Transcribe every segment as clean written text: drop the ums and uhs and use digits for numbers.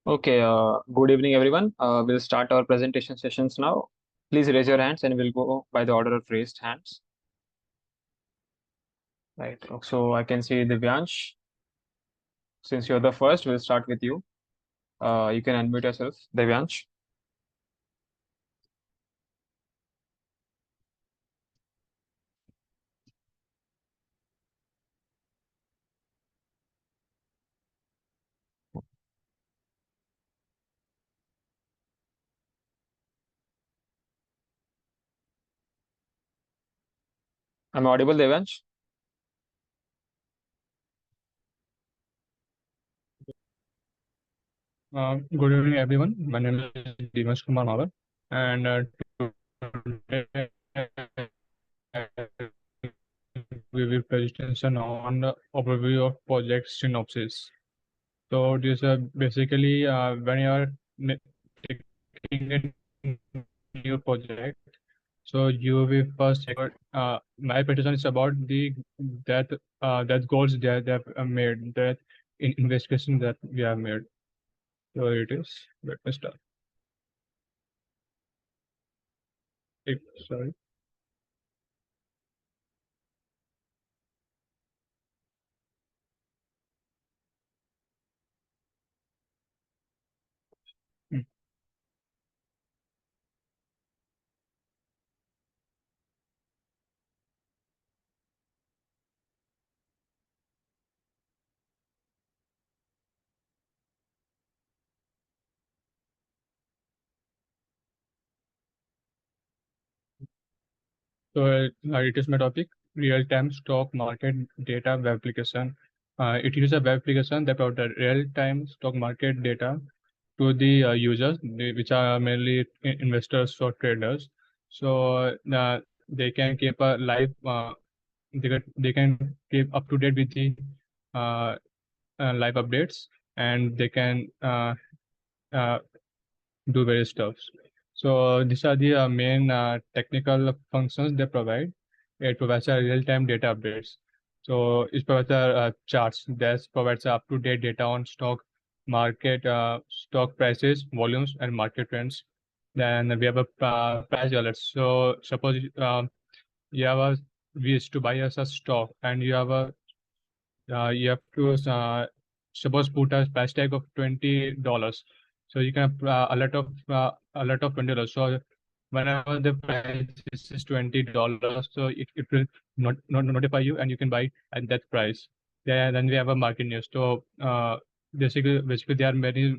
Okay, good evening, everyone. We'll start our presentation sessions now. Please raise your hands and we'll go by the order of raised hands. Right. So I can see Divyansh. Since you're the first, we'll start with you. You can unmute yourself, Divyansh. I'm audible, Divyansh. Good evening, everyone. My name is Divyansh Kumar Mahavar, and today we will presentation on the overview of project synopsis. So this basically when you are taking a new project, so you will first check. My presentation is about that that goals that they have made, that investigation that we have made. So it is. Let me start. Sorry. So it is my topic, real-time stock market data web application. It is a web application that provides the real-time stock market data to the users, which are mainly investors or traders. So they can keep a live, they can keep up to date with the uh, live updates, and they can uh, do various stuff. So these are the main technical functions they provide. It provides a real-time data updates. So it provides charts that provides up-to-date data on stock market, stock prices, volumes, and market trends. Then we have a price alerts. So suppose you have a wish to buy a stock, and you have to suppose put a price tag of $20. So you can alert of $20. So whenever the price is $20, so it will not notify you, and you can buy at that price. Then we have a market news. So basically there are many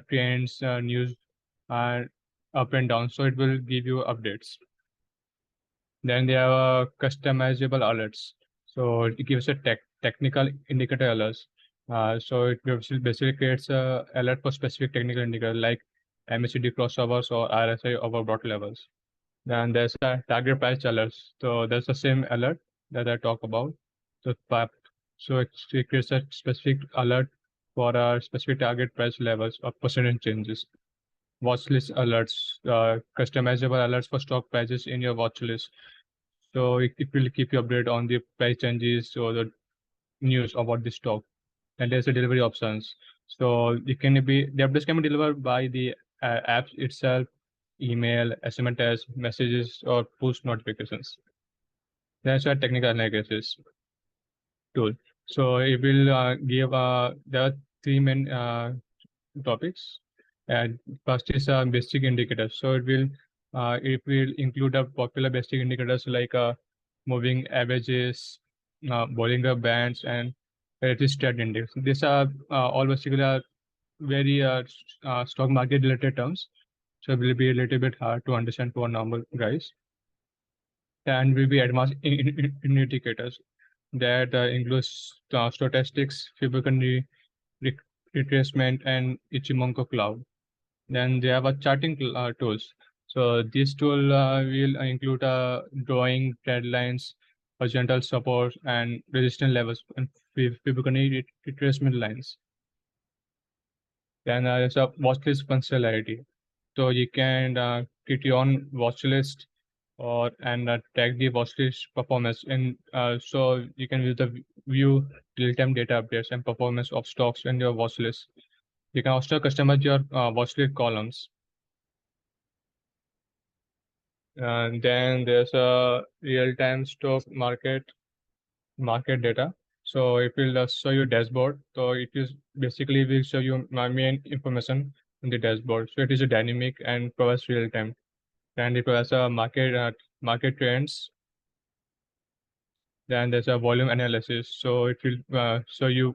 trends, news, uh, up and down. So it will give you updates. Then they have customizable alerts. So it gives a technical indicator alerts. So it basically creates a alert for specific technical indicator like MACD crossovers or RSI overbought levels. Then there's a target price alerts. So there's the same alert that I talk about. So it creates a specific alert for specific target price levels or percentage changes. Watch list alerts, customizable alerts for stock prices in your watch list. So it will keep you updated on the price changes or the news about the stock. And there's a delivery options. So the updates can be delivered by the apps itself, email, SMS messages, or push notifications. That's a technical analysis tool. So it will give there are three main topics. And first is basic indicators. So it will include a popular basic indicators like moving averages, Bollinger Bands, and resisted index. These are all basically very stock market related terms. So it will be a little bit hard to understand for normal guys. And will be advanced indicators that includes statistics, Fibonacci retracement, and Ichimoku cloud. Then they have a charting tools. So this tool will include drawing deadlines, horizontal support, and resistance levels, and Fibonacci retracement lines. Then there's a watch list functionality. So you can create your own watch list and track the watch list performance. And so you can use the view real-time data updates and performance of stocks in your watch list. You can also customize your watch list columns. And then there's a real-time stock market data. So it will show you dashboard. So it is basically will show you my main information on the dashboard. So it is a dynamic and provides real time. And it provides a market trends. Then there's a volume analysis. So it will show you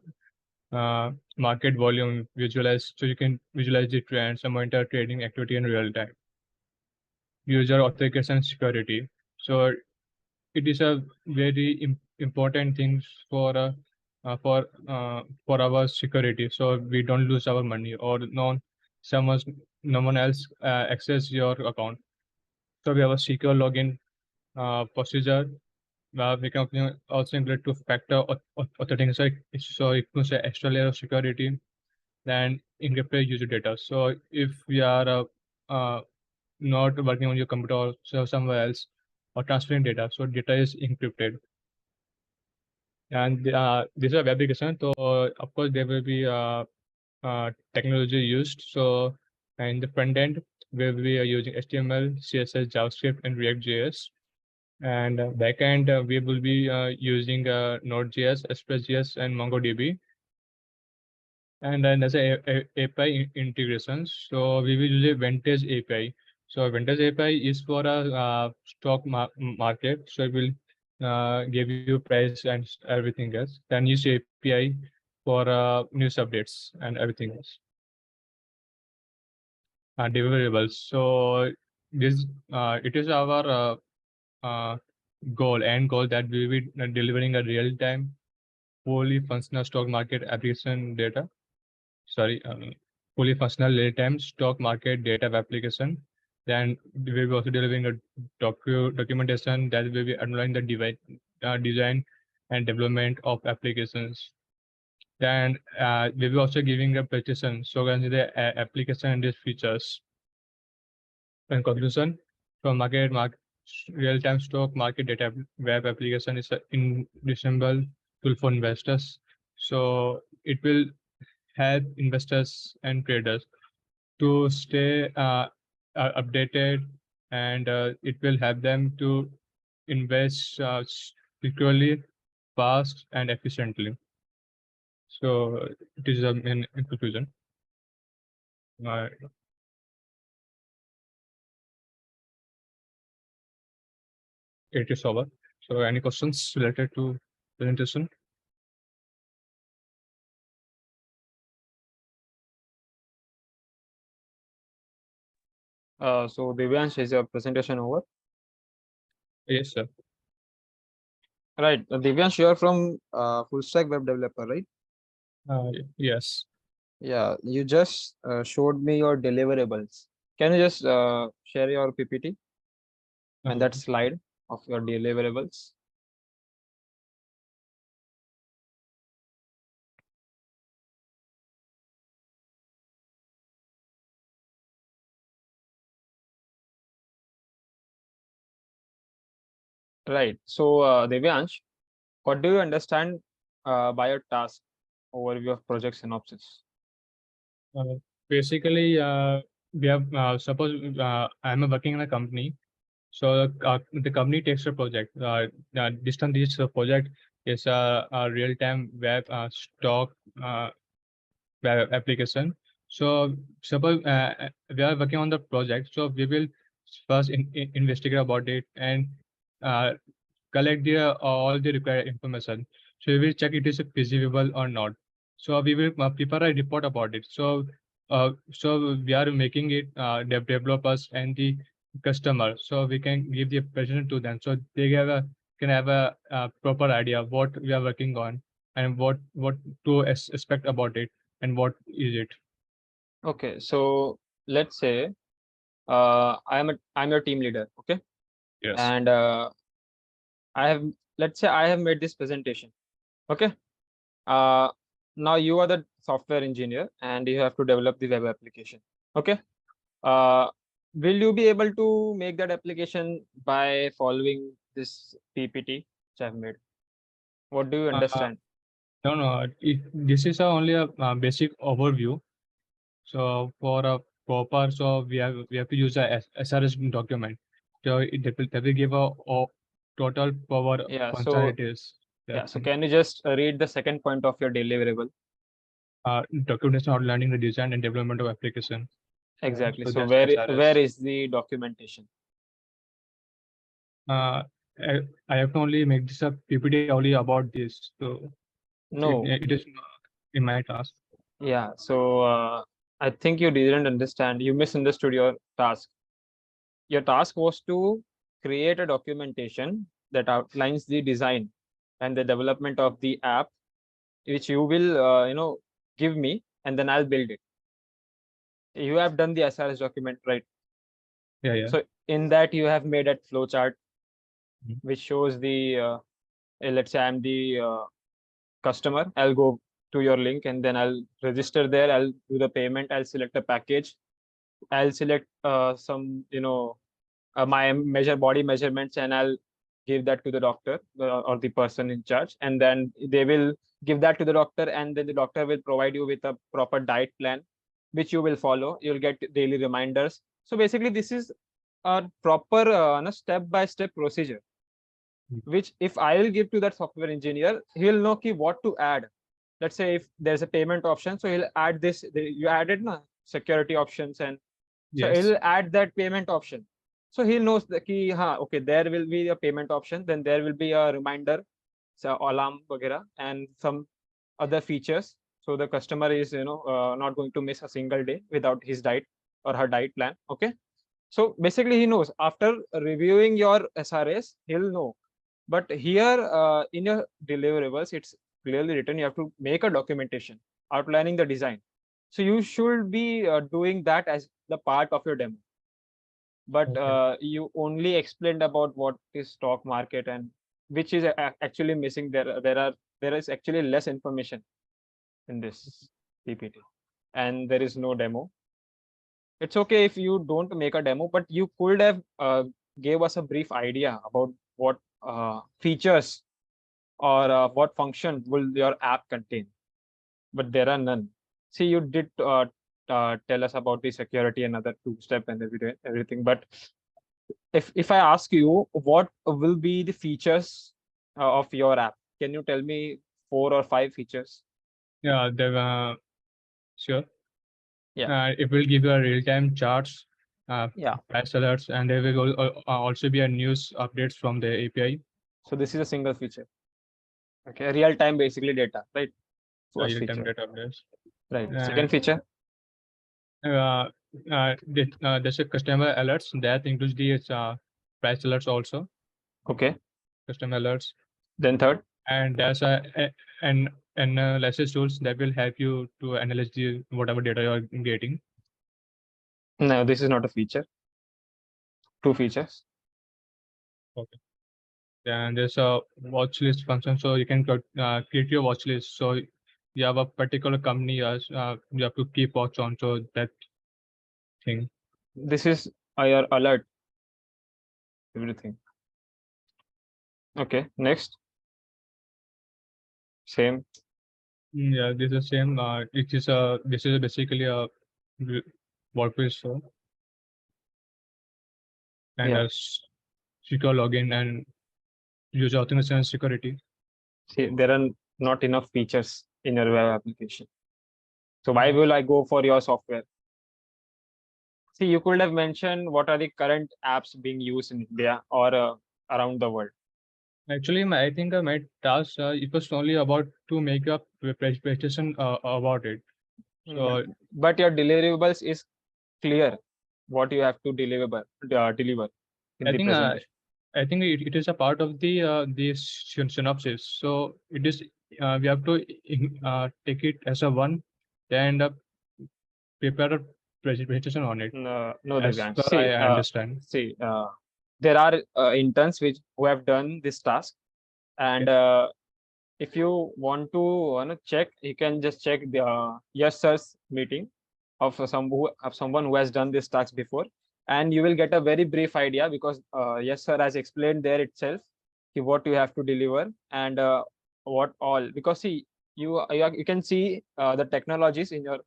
market volume visualize. So you can visualize the trends and monitor trading activity in real time. User authentication security. So it is a very important thing for our security, so we don't lose our money or someone no one else access your account. So we have a secure login procedure. We can also include two-factor authentication, so it puts an extra layer of security than encrypted user data. So if we are uh, not working on your computer or somewhere else or transferring data, so data is encrypted. And this is a web application, so of course there will be technology used. So in the front end, we will be using HTML, CSS, JavaScript, and React.js. And back end, we will be using Node.js, Express.js, and MongoDB. And then there's a API integrations. So we will use a Vantage API. So Vantage API is for a stock market. So it will give you price and everything else. Then use API for news updates and everything else. Deliverables. So this it is our end goal that we will be delivering a real-time, fully functional stock market application data. Sorry, fully functional real-time stock market data application. Then we will be also delivering a documentation that will be underlying the design and development of applications. Then we will be also giving a presentation so the application and its features. In conclusion, from real-time stock market data web application is an indispensable tool for investors. So it will help investors and traders to stay updated, and it will help them to invest securely, fast, and efficiently. So it is in conclusion. It is over. So any questions related to presentation? So Divyansh, is your presentation over? Yes, sir. Right. Divyansh, you are from full stack web developer, right? Yes. Yeah, you just showed me your deliverables. Can you just share your PPT and that slide of your deliverables? Right. So, Divyansh, what do you understand by a task overview of project synopsis? Basically, we have suppose I'm working in a company. So the company takes a project. Distance this project is a real-time web stock web application. So suppose we are working on the project, so we will first investigate about it and uh, collect all the required information. So we will check it is feasible or not. So we will prepare a report about it. So we are making it developers and the customer, so we can give the presentation to them, so they can have a proper idea of what we are working on and what to expect about it and what is it. Okay, so let's say I'm your team leader, okay? Yes. And let's say I have made this presentation, okay? Now you are the software engineer and you have to develop the web application, okay? Will you be able to make that application by following this PPT which I've made? What do you understand? No, this is only a basic overview. So for a proper, so we have to use a SRS document. So that will give a total power Yeah. functionalities. That So thing. can you just read the second point of your deliverable? Documentation outlining the design and development of application. Exactly. So So that's the where SRS. is the documentation? Uh, I have to only make this a PPT only about this. So No. it is in my task. Yeah. So I think you didn't understand. You misunderstood your task. Your task was to create a documentation that outlines the design and the development of the app, which you will give me, and then I'll build it. You have done the SRS document, right? Yeah. So in that you have made a flowchart Mhm. which shows the let's say I'm the customer. I'll go to your link and then I'll register there. I'll do the payment. I'll select a package. I'll select some my body measurements, and I'll give that to the doctor or the person in charge, and then they will give that to the doctor, and then the doctor will provide you with a proper diet plan which you will follow. You'll get daily reminders. So basically this is a proper step by step procedure, which if I will give to that software engineer, he'll know what to add. Let's say if there's a payment option, so he'll add this. You added security options, and so Yes. he'll add that payment option. So he'll knows that okay, there will be a payment option, then there will be a reminder, so alarm, vagera, and some other features. So the customer is not going to miss a single day without his diet or her diet plan. Okay. So basically, he knows after reviewing your SRS, he'll know. But here in your deliverables, it's clearly written you have to make a documentation outlining the design. So you should be doing that as the part of your demo. But Okay. you only explained about what is stock market, and which is actually missing. There is actually less information in this PPT, and there is no demo. It's okay if you don't make a demo, but you could have gave us a brief idea about what features or what function will your app contain, but there are none. See, you did tell us about the security and other two-step and everything, but if I ask you what will be the features of your app, can you tell me 4 or 5 features? Yeah, sure. Yeah. It will give you a real-time charts, Yeah. price alerts, and there will also be a news updates from the API. So this is a single feature. Okay, real time basically data, right? First Real-time feature. data updates. Right. Second And feature. there's a customer alerts that includes the price alerts also, Okay. customer alerts, Then third. and there's an analysis tools that will help you to analyze the whatever data you're getting. No, this is not a feature. Two features. Okay. And there's a watch list function, so you can create your watch list. So you have a particular company as you have to keep watch on, so that thing. This is your alert. Everything. Okay. Next. Same. Yeah, this is same. This is basically a workplace, so and Yeah. secure login and user authentication and security. See, there are not enough features in your web application. So why will I go for your software? See, you could have mentioned what are the current apps being used in India or around the world. Actually, I think my task it was only about to make a presentation about it. Yeah. So But your deliverables is clear what you have to deliver in I the think presentation. it is a part of the synopsis. So it is we have to take it as a one and prepare a presentation on it, No, no, as Divyansh. per I understand. There are interns who have done this task, and Okay. if you want to check, you can just check the yes sir's meeting of someone who has done this task before, and you will get a very brief idea because yes sir has explained there itself what you have to deliver and what all, because see you can see the technologies in your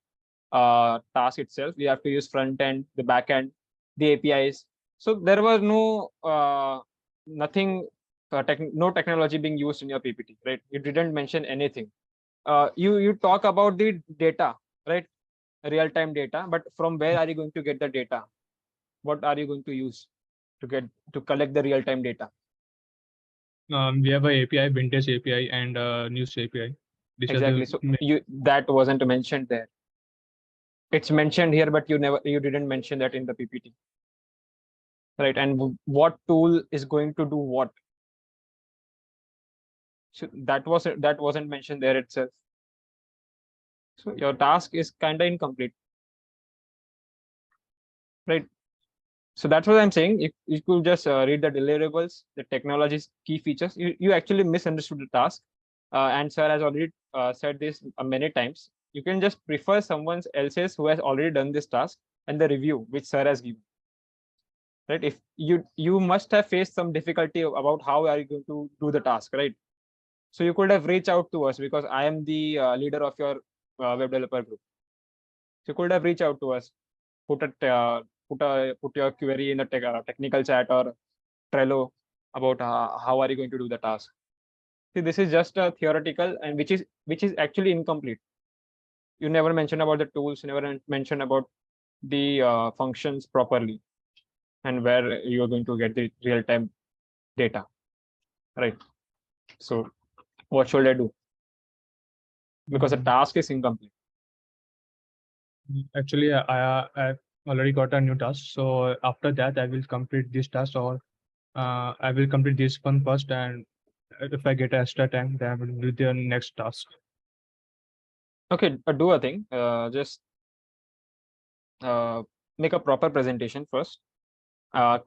task itself. You have to use front end, the back end, the APIs. So there was no nothing, no technology being used in your PPT, right? You didn't mention anything. You talk about the data, right? Real time data, but from where are you going to get the data? What are you going to use to collect the real time data? We have a API, vintage API and news API. These Exactly. So that wasn't mentioned there. It's mentioned here, but you didn't mention that in the PPT, right? And what tool is going to do what? So that wasn't mentioned there itself. So your task is kind of incomplete, right? So that's what I'm saying. If you could just read the deliverables, the technology's key features, you actually misunderstood the task. And sir has already said this many times. You can just prefer someone else's who has already done this task and the review which sir has given. Right? If you must have faced some difficulty about how are you going to do the task, right? So you could have reached out to us because I am the leader of your web developer group. So you could have reached out to us, put your query in the technical chat or Trello about how are you going to do the task. See, this is just a theoretical and which is actually incomplete. You never mentioned about the tools. You never mentioned about the functions properly and where you are going to get the real time data, right? So what should I do? Because the task is incomplete. Actually, I've already got a new task. So after that, I will complete this task, or I will complete this one first, and if I get extra time, then I will do the next task. Okay, do a thing. Just make a proper presentation first,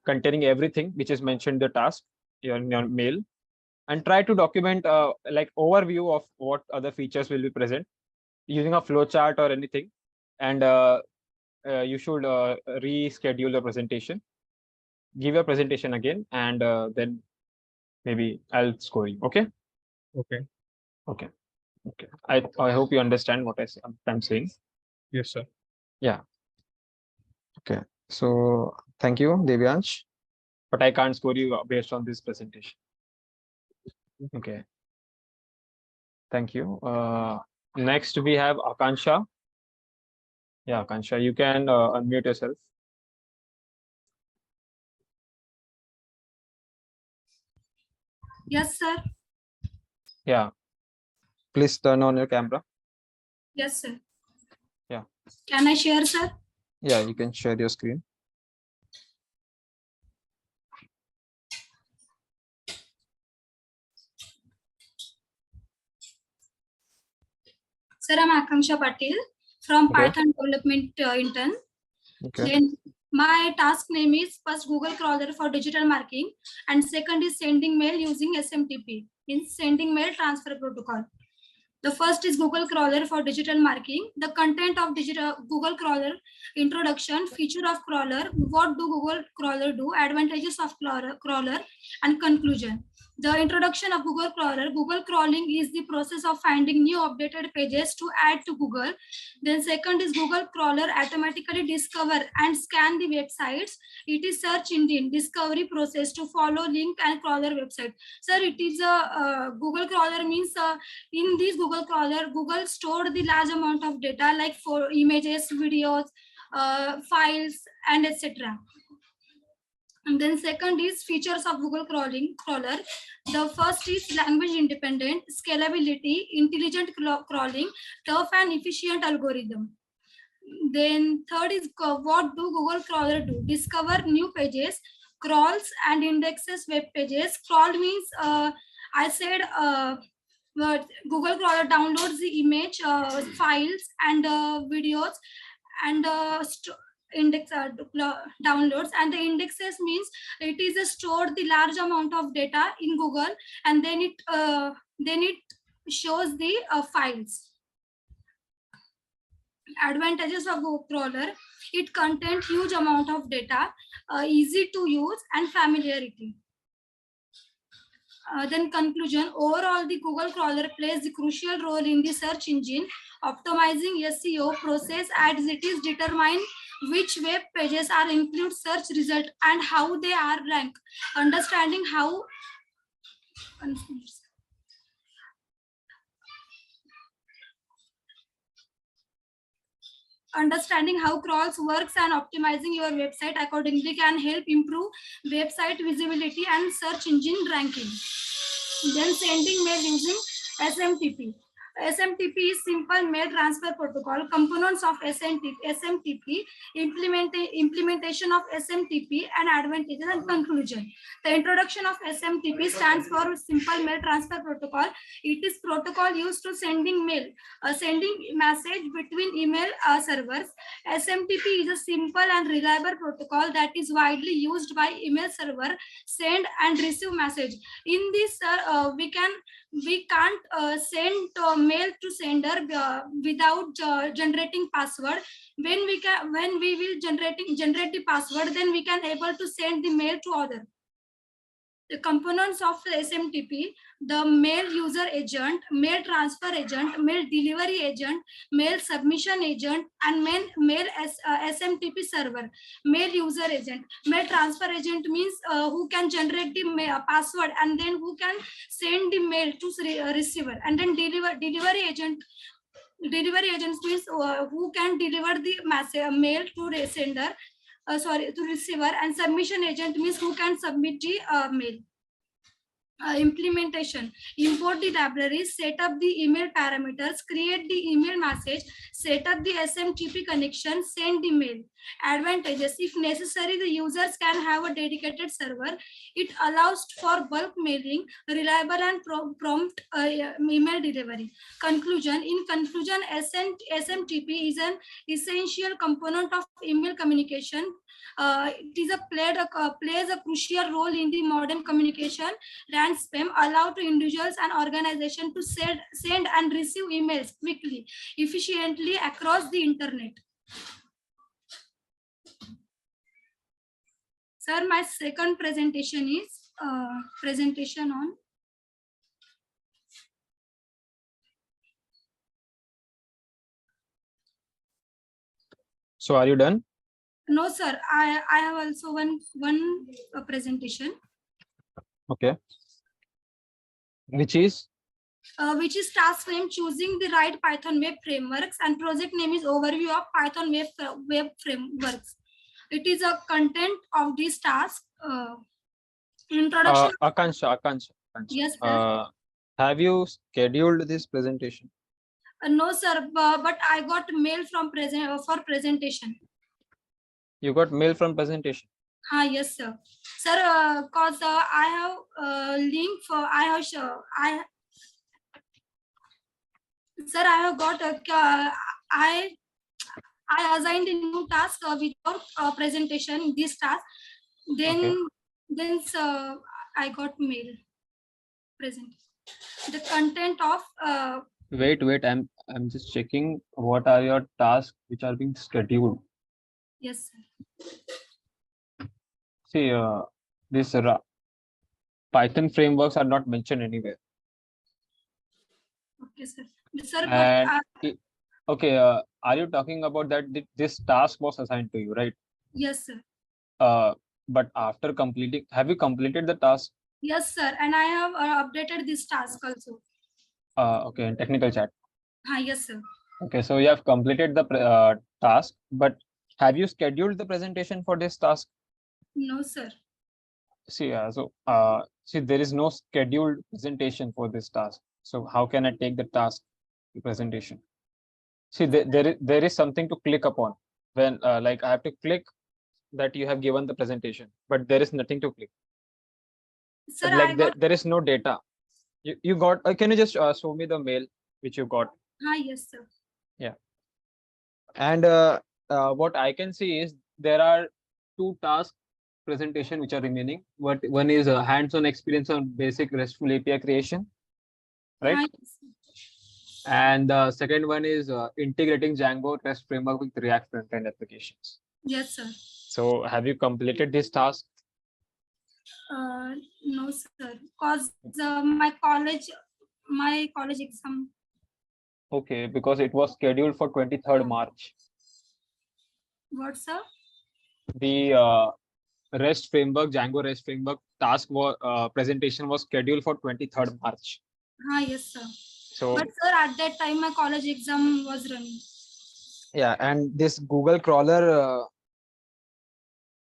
containing everything which is mentioned in the task in your mail, and try to document like overview of what other features will be present using a flow chart or anything. And you should reschedule the presentation, give your presentation again, and then maybe I'll score you. Okay. Okay. Okay. Okay. I hope you understand what I'm saying. Yes, sir. Yeah. Okay. So thank you, Divyansh, but I can't score you based on this presentation. Okay. Thank you. Next we have Akanksha. Yeah, Akanksha, you can unmute yourself. Yes, sir. Yeah. Please turn on your camera. Yes, sir. Yeah. Can I share, sir? Yeah, you can share your screen. Sir, I'm Akanksha Patil from Okay. Python Development Intern. Okay. Then my task name is first Google crawler for digital marketing, and second is sending mail using SMTP, means sending mail transfer protocol. The first is Google crawler for digital marketing. The content of Google crawler: introduction, feature of crawler, what do Google crawler do, advantages of crawler, and conclusion. The introduction of Google crawler: Google crawling is the process of finding new updated pages to add to Google. Then second is Google crawler automatically discover and scan the websites. It is search engine discovery process to follow link and crawler website. Sir, it is a Google crawler means in this Google crawler, Google stored the large amount of data like for images, videos, files, and etc. And then second is features of Google crawler. The first is language independent, scalability, intelligent crawling, tough and efficient algorithm. Then third is what do Google crawler do? Discover new pages, crawls and indexes web pages. Crawl means I said but Google crawler downloads the image, files and videos and index downloads, and the indexes means it is stored the large amount of data in Google, and then it shows the files. Advantages of Google crawler: it contains huge amount of data, easy to use and familiarity. Then conclusion, overall the Google crawler plays a crucial role in the search engine optimizing SEO process as it is determine which web pages are include search result and how they are ranked. Understanding how Understanding how crawls works and optimizing your website accordingly can help improve website visibility and search engine ranking. Then sending mail using SMTP. SMTP is simple mail transfer protocol. Components of SMTP, implementation of SMTP, and advantages and conclusion. The introduction of SMTP stands for Simple Mail Transfer Protocol. It is protocol used to sending mail, sending message between email servers. SMTP is a simple and reliable protocol that is widely used by email server send and receive message. In this, we can't send mail to sender without generating password. When we will generate the password, then we can able to send the mail to other. The components of the SMTP, the mail user agent, mail transfer agent, mail delivery agent, mail submission agent, and mail SMTP server. Mail user agent. Mail transfer agent means who can generate the password and then who can send the mail to receiver. And then delivery agent. Delivery agents means who can deliver the mail to sender. To receiver, and submission agent means who can submit the mail. Implementation, import the libraries, set up the email parameters, create the email message, set up the SMTP connection, send the mail. Advantages, if necessary, the users can have a dedicated server. It allows for bulk mailing, reliable and prompt email delivery. Conclusion, in conclusion, SMTP is an essential component of email communication. It is plays a crucial role in the modern communication. Ran spam allow to individuals and organizations to send and receive emails quickly, efficiently across the internet. Sir, my second presentation is presentation on. So are you done? No, sir. I have also one presentation. Okay. Which is? Which is task frame choosing the right Python web frameworks, and project name is overview of Python web frameworks. It is a content of this task. Introduction. Akanksha. Yes, sir. Have you scheduled this presentation? No, sir. But I got mail from for presentation. You got mail from presentation? Yes, sir. Sir, cause I have link for Sir, I have got I assigned a new task without presentation. This task, then I got mail present. The content of. Wait. I'm just checking. What are your tasks which are being scheduled? Yes, sir. See, this Python frameworks are not mentioned anywhere. Okay, sir. Sir, and okay, are you talking about that this task was assigned to you, right? Yes, sir. But after completing, have you completed the task? Yes, sir. And I have updated this task also. Okay, in technical chat. Yes, sir. Okay, so you have completed the task, but have you scheduled the presentation for this task? No, sir. See, see, there is no scheduled presentation for this task. So how can I take the task presentation? See, there is something to click upon when like I have to click that you have given the presentation, but there is nothing to click. Sir, like there is no data. You got, can you just show me the mail which you got? Yes, sir. Yeah. And what I can see is there are two task presentation which are remaining. One is hands-on experience on basic RESTful API creation, right? And the second one is integrating Django REST framework with React front-end applications. Yes, sir. So have you completed this task? No, sir. Cause my college exam. Okay, because it was scheduled for 23rd March. What, sir? The REST framework, Django REST framework presentation was scheduled for 23rd March. Yes, sir. So But sir, at that time my college exam was running. yeah, and this Google crawler,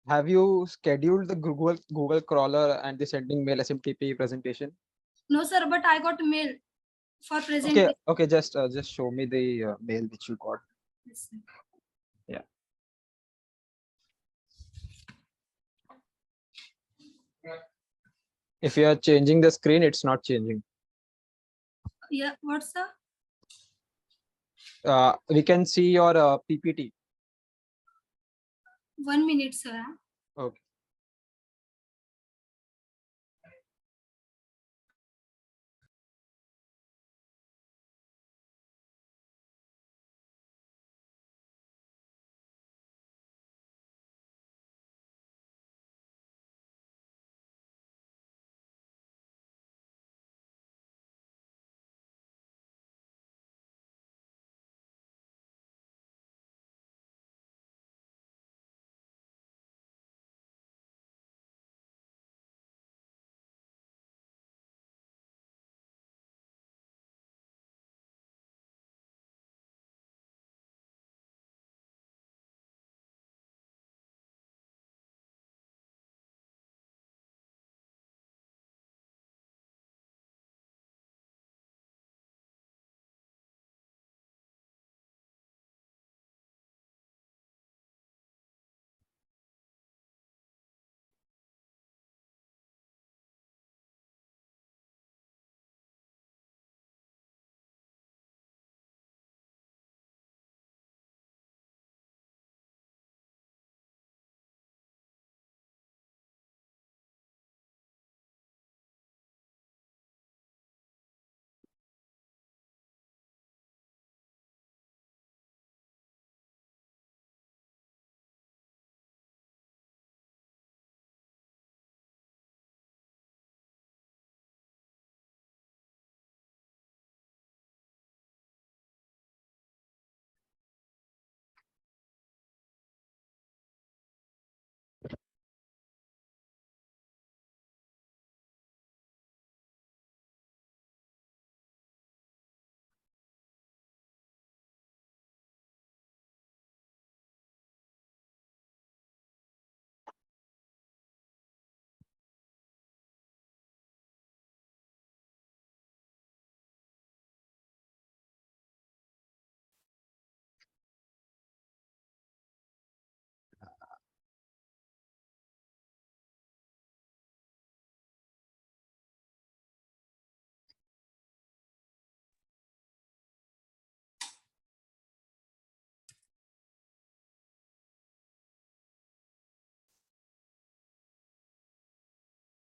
have you scheduled the Google crawler and the sending mail SMTP presentation? No, sir. But I got mail for Okay, presentation. okay, just show me the mail which you got. Yes, sir. Yeah. If you are changing the screen, it's not changing. Yeah. What, sir? We can see your PPT. 1 minute, sir. Okay.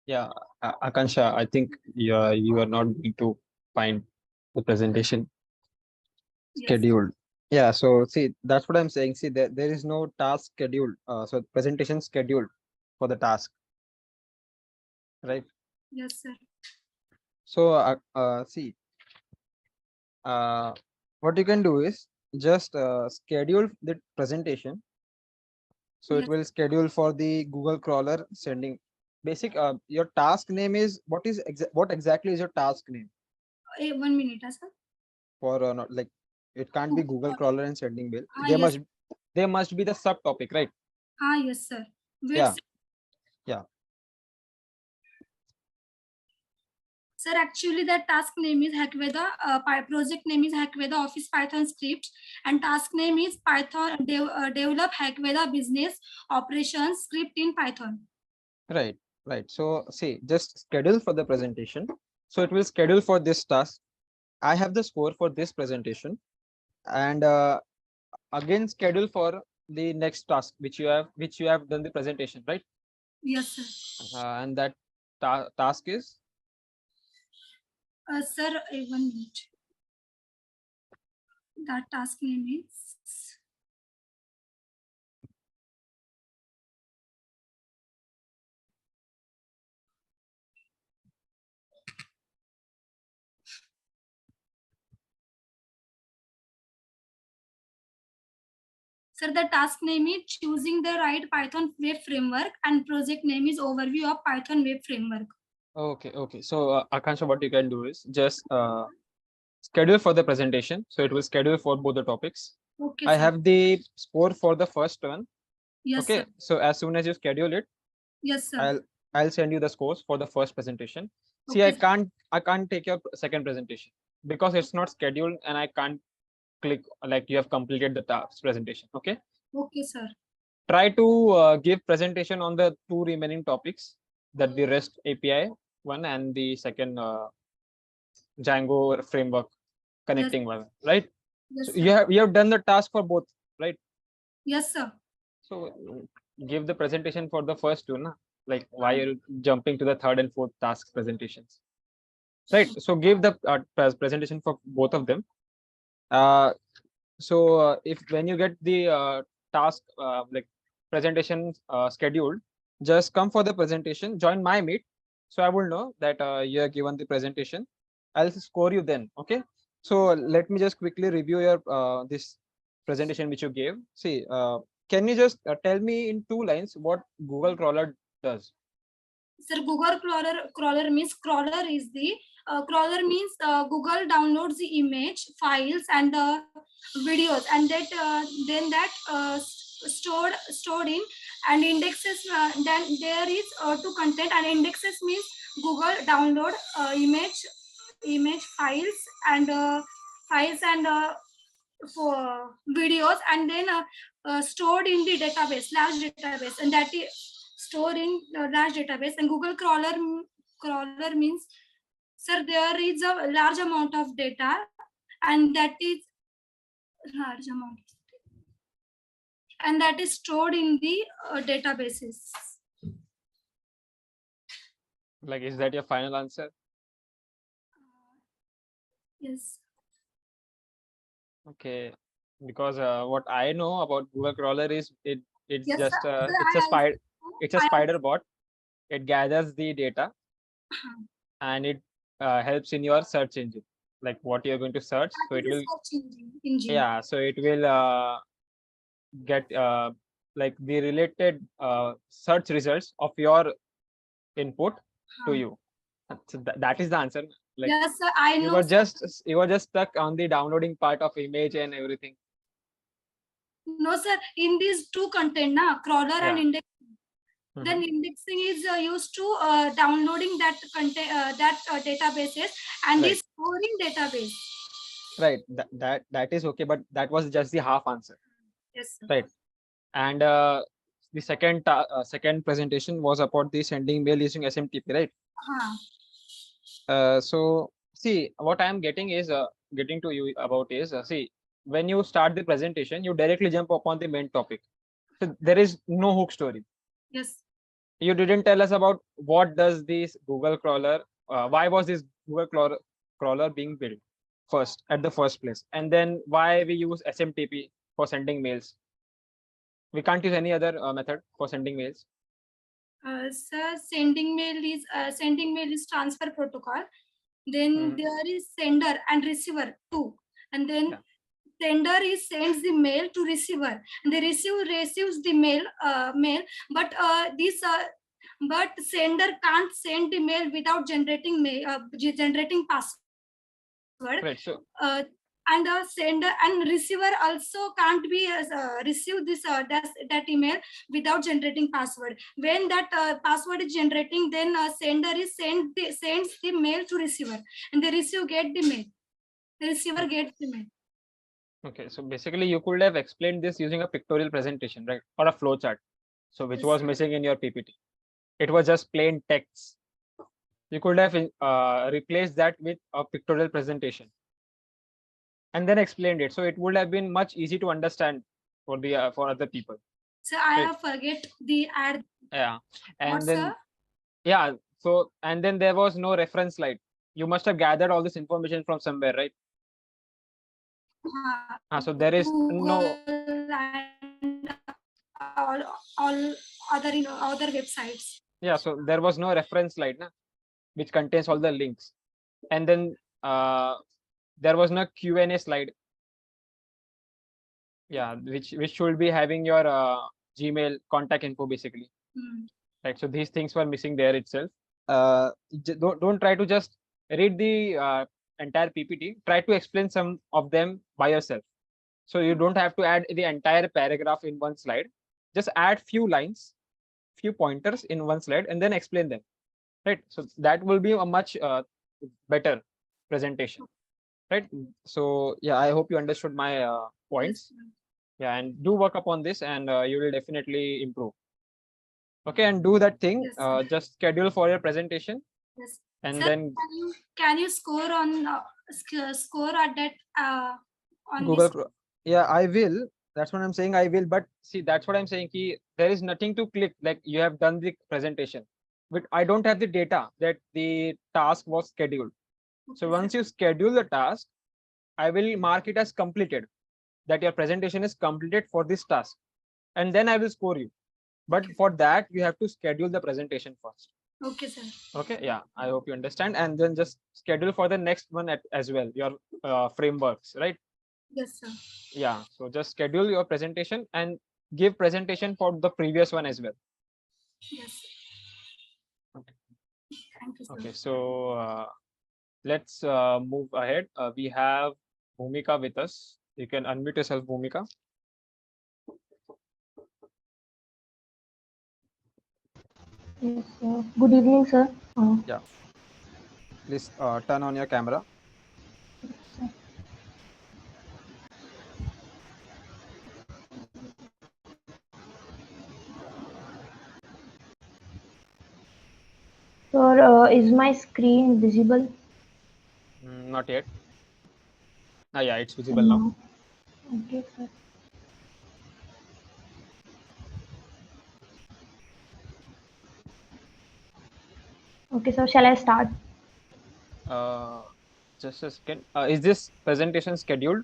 Yeah, Akanksha, I think you are not going to find the presentation Yes. scheduled. Yeah, so see, that's what I'm saying. See, there is no task scheduled. So presentation scheduled for the task, right? Yes, sir. So see, what you can do is just schedule the presentation. So it Yes. will schedule for the Google crawler sending. Basic, your task name is what exactly is your task name? 1 minute, sir. For not like it can't be Google crawler and sending mail. Yes. There must be the subtopic, right? Yes, sir. Wait, Yeah. sir. Yeah. Sir, actually, the task name is Hackveda. Project name is Hackveda Office Python script, and task name is Python develop Hackveda business operations script in Python. Right. Right. So see, just schedule for the presentation. So it will schedule for this task. I have the score for this presentation, and again schedule for the next task which you have done the presentation, right? Yes, sir. And that task is Sir, 1 minute. That task name is Sir, the task name is choosing the right Python web framework and project name is overview of Python web framework. Okay. So Akanksha, what you can do is just schedule for the presentation. So it will schedule for both the topics. Okay, I sir. have the score for the first one. Yes, Okay. sir. So as soon as you schedule it, Yes, sir. I'll send you the scores for the first presentation. See, Okay, I can't take your second presentation because it's not scheduled and I can't click like you have completed the task presentation. Okay. okay, sir. Try to give presentation on the two remaining topics, that the REST API one and the second Django framework connecting one, right? Yes, So sir. you have done the task for both, right? Yes, sir. So give the presentation for the first two, na? Like why are you jumping to the third and fourth task presentations, right? So give the presentation for both of them. If when you get the task like presentation scheduled, just come for the presentation, join my meet, so I will know that you have given the presentation. I'll score you then. Okay, so let me just quickly review your this presentation which you gave. See, can you just tell me in 2 lines what Google crawler does? Sir, Google crawler means crawler is the crawler means Google downloads the image files and the videos and that then that stored in and indexes then there is to content and indexes means Google download image files and for videos and then stored in the database, large database, and that is stored in large database. And Google crawler means, sir, there is a large amount of data, and that is large amount, and that is stored in the databases. Like, is that your final answer? Yes. Okay, because what I know about Google crawler is it's Yes, just sir. it's a spider I spider bot. It gathers the data and it helps in your search engine, like what you're going to search. So it will, engine. yeah, so it will get like the related search results of your input to you. So that is the answer. Like, Yes, sir. I know. you were just stuck on the downloading part of image and everything. No, sir. In these two content, na crawler and Yeah. index. Then indexing is used to downloading that content databases and Right. is storing database. Right, that is okay, but that was just the half answer. Yes, sir. Right. And the second presentation was about the sending mail using SMTP, right? So see, what I am getting is getting to you about is see, when you start the presentation, you directly jump upon the main topic. So there is no hook story. Yes. You didn't tell us about what does this Google crawler, why was this Google crawler being built first at the first place, and then why we use SMTP for sending mails. We can't use any other method for sending mails. Sir, sending mail is transfer protocol. Then there is sender and receiver too, and then sender sends the mail to receiver, and the receiver receives the mail, but but sender can't send the mail without generating password. Right. So And sender and receiver also can't be receive that email without generating password. When that password is generating, then sender sends the mail to receiver, and the receiver get the mail. The receiver gets the mail. okay, so basically you could have explained this using a pictorial presentation, right, or a flow chart. So which was missing in your PPT. It was just plain text. You could have replaced that with a pictorial presentation and then explained it, so it would have been much easy to understand for the for other people. So I have forget the add. Yeah, and What, then sir? yeah, so and then there was no reference slide. You must have gathered all this information from somewhere, right? So there is no and all other websites. Yeah, so there was no reference slide, na, which contains all the links, and then there was no Q&A slide. Yeah, which should be having your Gmail contact info basically. Right. So these things were missing there itself. Don't try to just read the entire PPT. Try to explain some of them by yourself. So you don't have to add the entire paragraph in one slide. Just add few lines, few pointers in one slide, and then explain them. Right. So that will be a much better presentation. Right. So yeah, I hope you understood my points. Yeah, and do work upon this, and you will definitely improve. Okay, and do that thing. Yes, sir. Just schedule for your presentation, Yes. and Sir, then can you score on score at that on Google. this? Yeah, I will. That's what I'm saying. I will, but see, that's what I'm saying. There is nothing to click. Like you have done the presentation, but I don't have the data that the task was scheduled. So once you schedule the task, I will mark it as completed. That your presentation is completed for this task, and then I will score you. But for that, you have to schedule the presentation first. Okay, sir. Okay, yeah, I hope you understand, and then just schedule for the next one as well, your frameworks, right? Yes, sir. Yeah, so just schedule your presentation and give presentation for the previous one as well. Yes. Okay. Thank you, sir. Okay, so let's move ahead. We have Bhumika with us. You can unmute yourself, Bhumika. Yes, good evening, sir. Yeah, please turn on your camera. Sir. Sir, is my screen visible? Not yet. Yeah, it's visible now. No. Okay, sir. Okay, sir. Shall I start? Just a second. Is this presentation scheduled?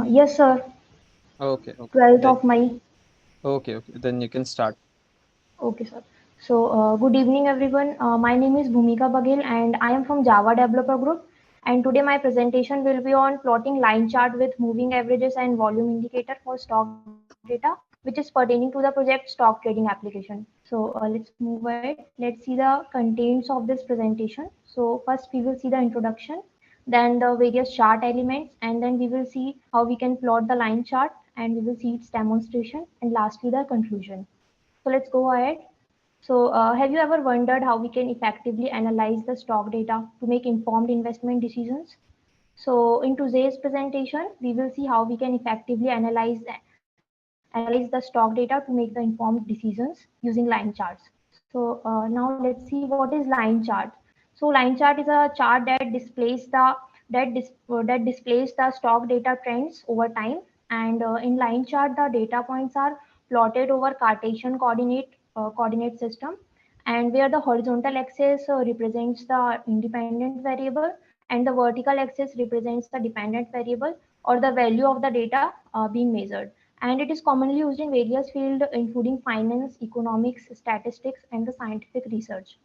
Yes, sir. Okay, okay. 12th Then of May. okay. Then you can start. Okay, sir. So, good evening, everyone. My name is Bhumika Baghel, and I am from Java Developer Group. And today my presentation will be on plotting line chart with moving averages and volume indicator for stock data, which is pertaining to the project stock trading application. So, let's move ahead. Let's see the contents of this presentation. So, first we will see the introduction, then the various chart elements, and then we will see how we can plot the line chart, and we will see its demonstration, and lastly the conclusion. So let's go ahead. So, have you ever wondered how we can effectively analyze the stock data to make informed investment decisions? So, in today's presentation, we will see how we can effectively analyze the stock data to make the informed decisions using line charts. So, now let's see what is line chart. So, line chart is a chart that displays the stock data trends over time. And in line chart, the data points are plotted over Cartesian coordinate system, and where the horizontal axis represents the independent variable and the vertical axis represents the dependent variable or the value of the data being measured. And it is commonly used in various fields including finance, economics, statistics, and the scientific research.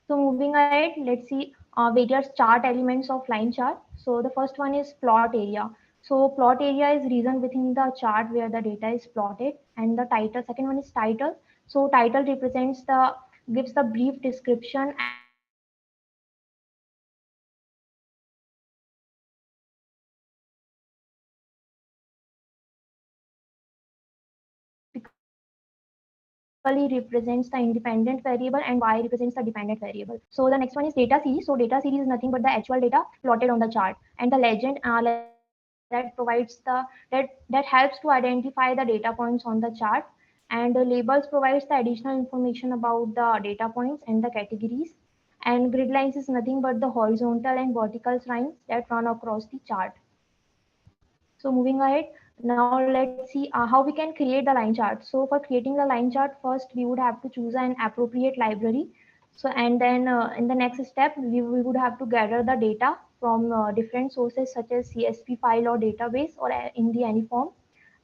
So moving ahead, let's see various chart elements of line chart. So the first one is plot area. So plot area is region within the chart where the data is plotted, and the title. Second one is title. So title represents the gives the brief description and explains the topic or the subject matter of the chart. And lastly, the column. So column typically represents the independent variable, and X represents the independent variable and Y represents the dependent variable. So the next one is data series. So data series is nothing but the actual data plotted on the chart, and the legend that helps to identify the data points on the chart. And the labels provides the additional information about the data points and the categories. And grid lines is nothing but the horizontal and vertical lines that run across the chart. So moving ahead, now let's see how we can create the line chart. So for creating the line chart, first we would have to choose an appropriate library. So and then in the next step, we would have to gather the data from different sources such as CSV file or database or in the any form.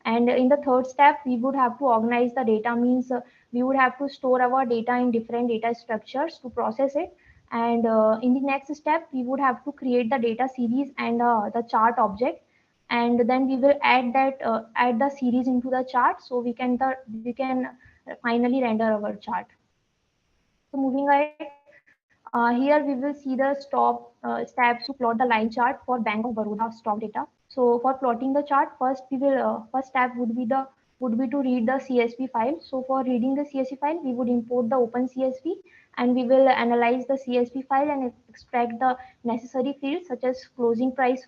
And in the third step, we would have to organize the data, means we would have to store our data in different data structures to process it. And in the next step, we would have to create the data series and the chart object. and then we will add the series into the chart, so we can finally render our chart. So moving ahead, here we will see the steps to plot the line chart for Bank of Baroda stock data. So for plotting the chart, first step would be to read the CSV file. So for reading the CSV file, we would import the open CSV, and we will analyze the CSV file and extract the necessary fields such as closing price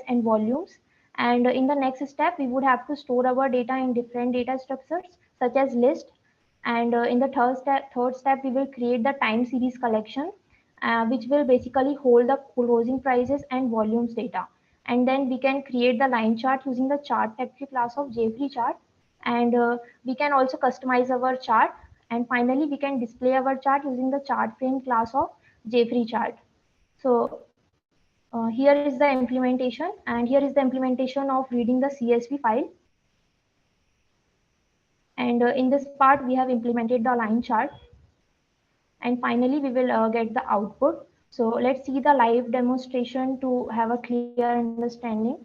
and volumes. And in the next step, we would have to store our data in different data structures such as list. And in the third step, we will create the time series collection, which will basically hold the closing prices and volumes data. And then we can create the line chart using the chart factory class of jfree chart. And we can also customize our chart. And finally, we can display our chart using the chart frame class of jfree chart. So here is the implementation, and here is the implementation of reading the CSV file. And in this part, we have implemented the line chart. And finally, we will get the output. So let's see the live demonstration to have a clear understanding.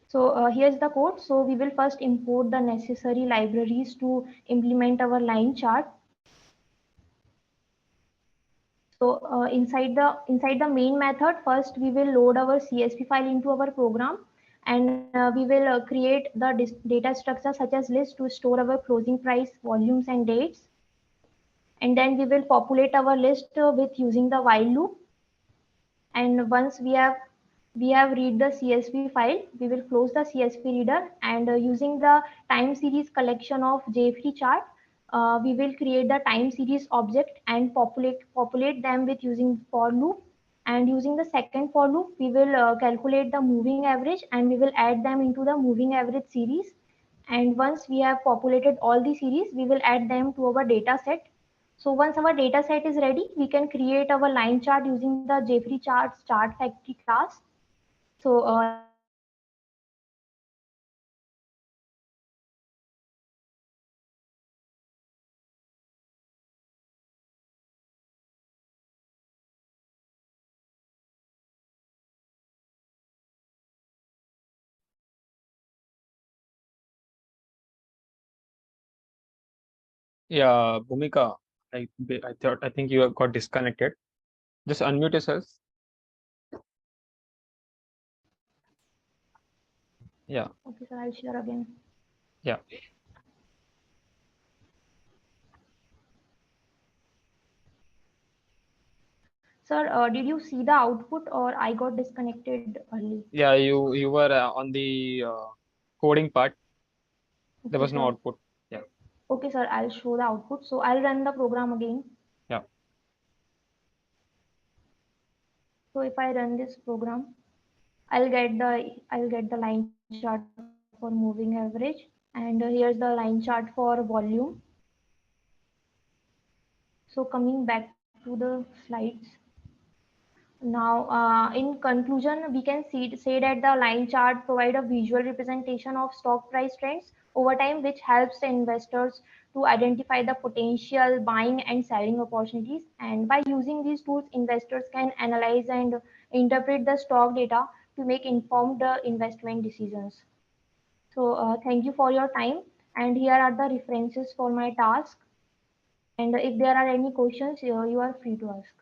So here's the code. So we will first import the necessary libraries to implement our line chart. So inside the main method, first we will load our CSV file into our program, and we will create the data structure such as list to store our closing price, volumes, and dates. And then we will populate our list with using the while loop. And once we have read the CSV file, we will close the CSV reader, and using the time series collection of jfree chart, we will create the time series object and populate them with using for loop. And using the second for loop, we will calculate the moving average, and we will add them into the moving average series. And once we have populated all the series, we will add them to our data set. So once our data set is ready, we can create our line chart using the jfree charts chart factory class. So let's see the implementation of our line chart. Yeah, Bhumika, I think you have got disconnected. Just unmute yourself. Yeah, Okay, sir, I'll share again. yeah. Sir, did you see the output, or I got disconnected early? Yeah, you were on the coding part. There Okay, was no sir. output. Yeah, Okay, sir, I'll show the output. So I'll run the program again. yeah. So if I run this program, I'll get the line chart for moving average, and here's the line chart for volume. So coming back to the slides. Now, in conclusion, we can say that the line chart provide a visual representation of stock price trends over time, which helps the investors to identify the potential buying and selling opportunities. And by using these tools, investors can analyze and interpret the stock data to make informed investment decisions. So, thank you for your time. And here are the references for my task. And if there are any questions, you are free to ask.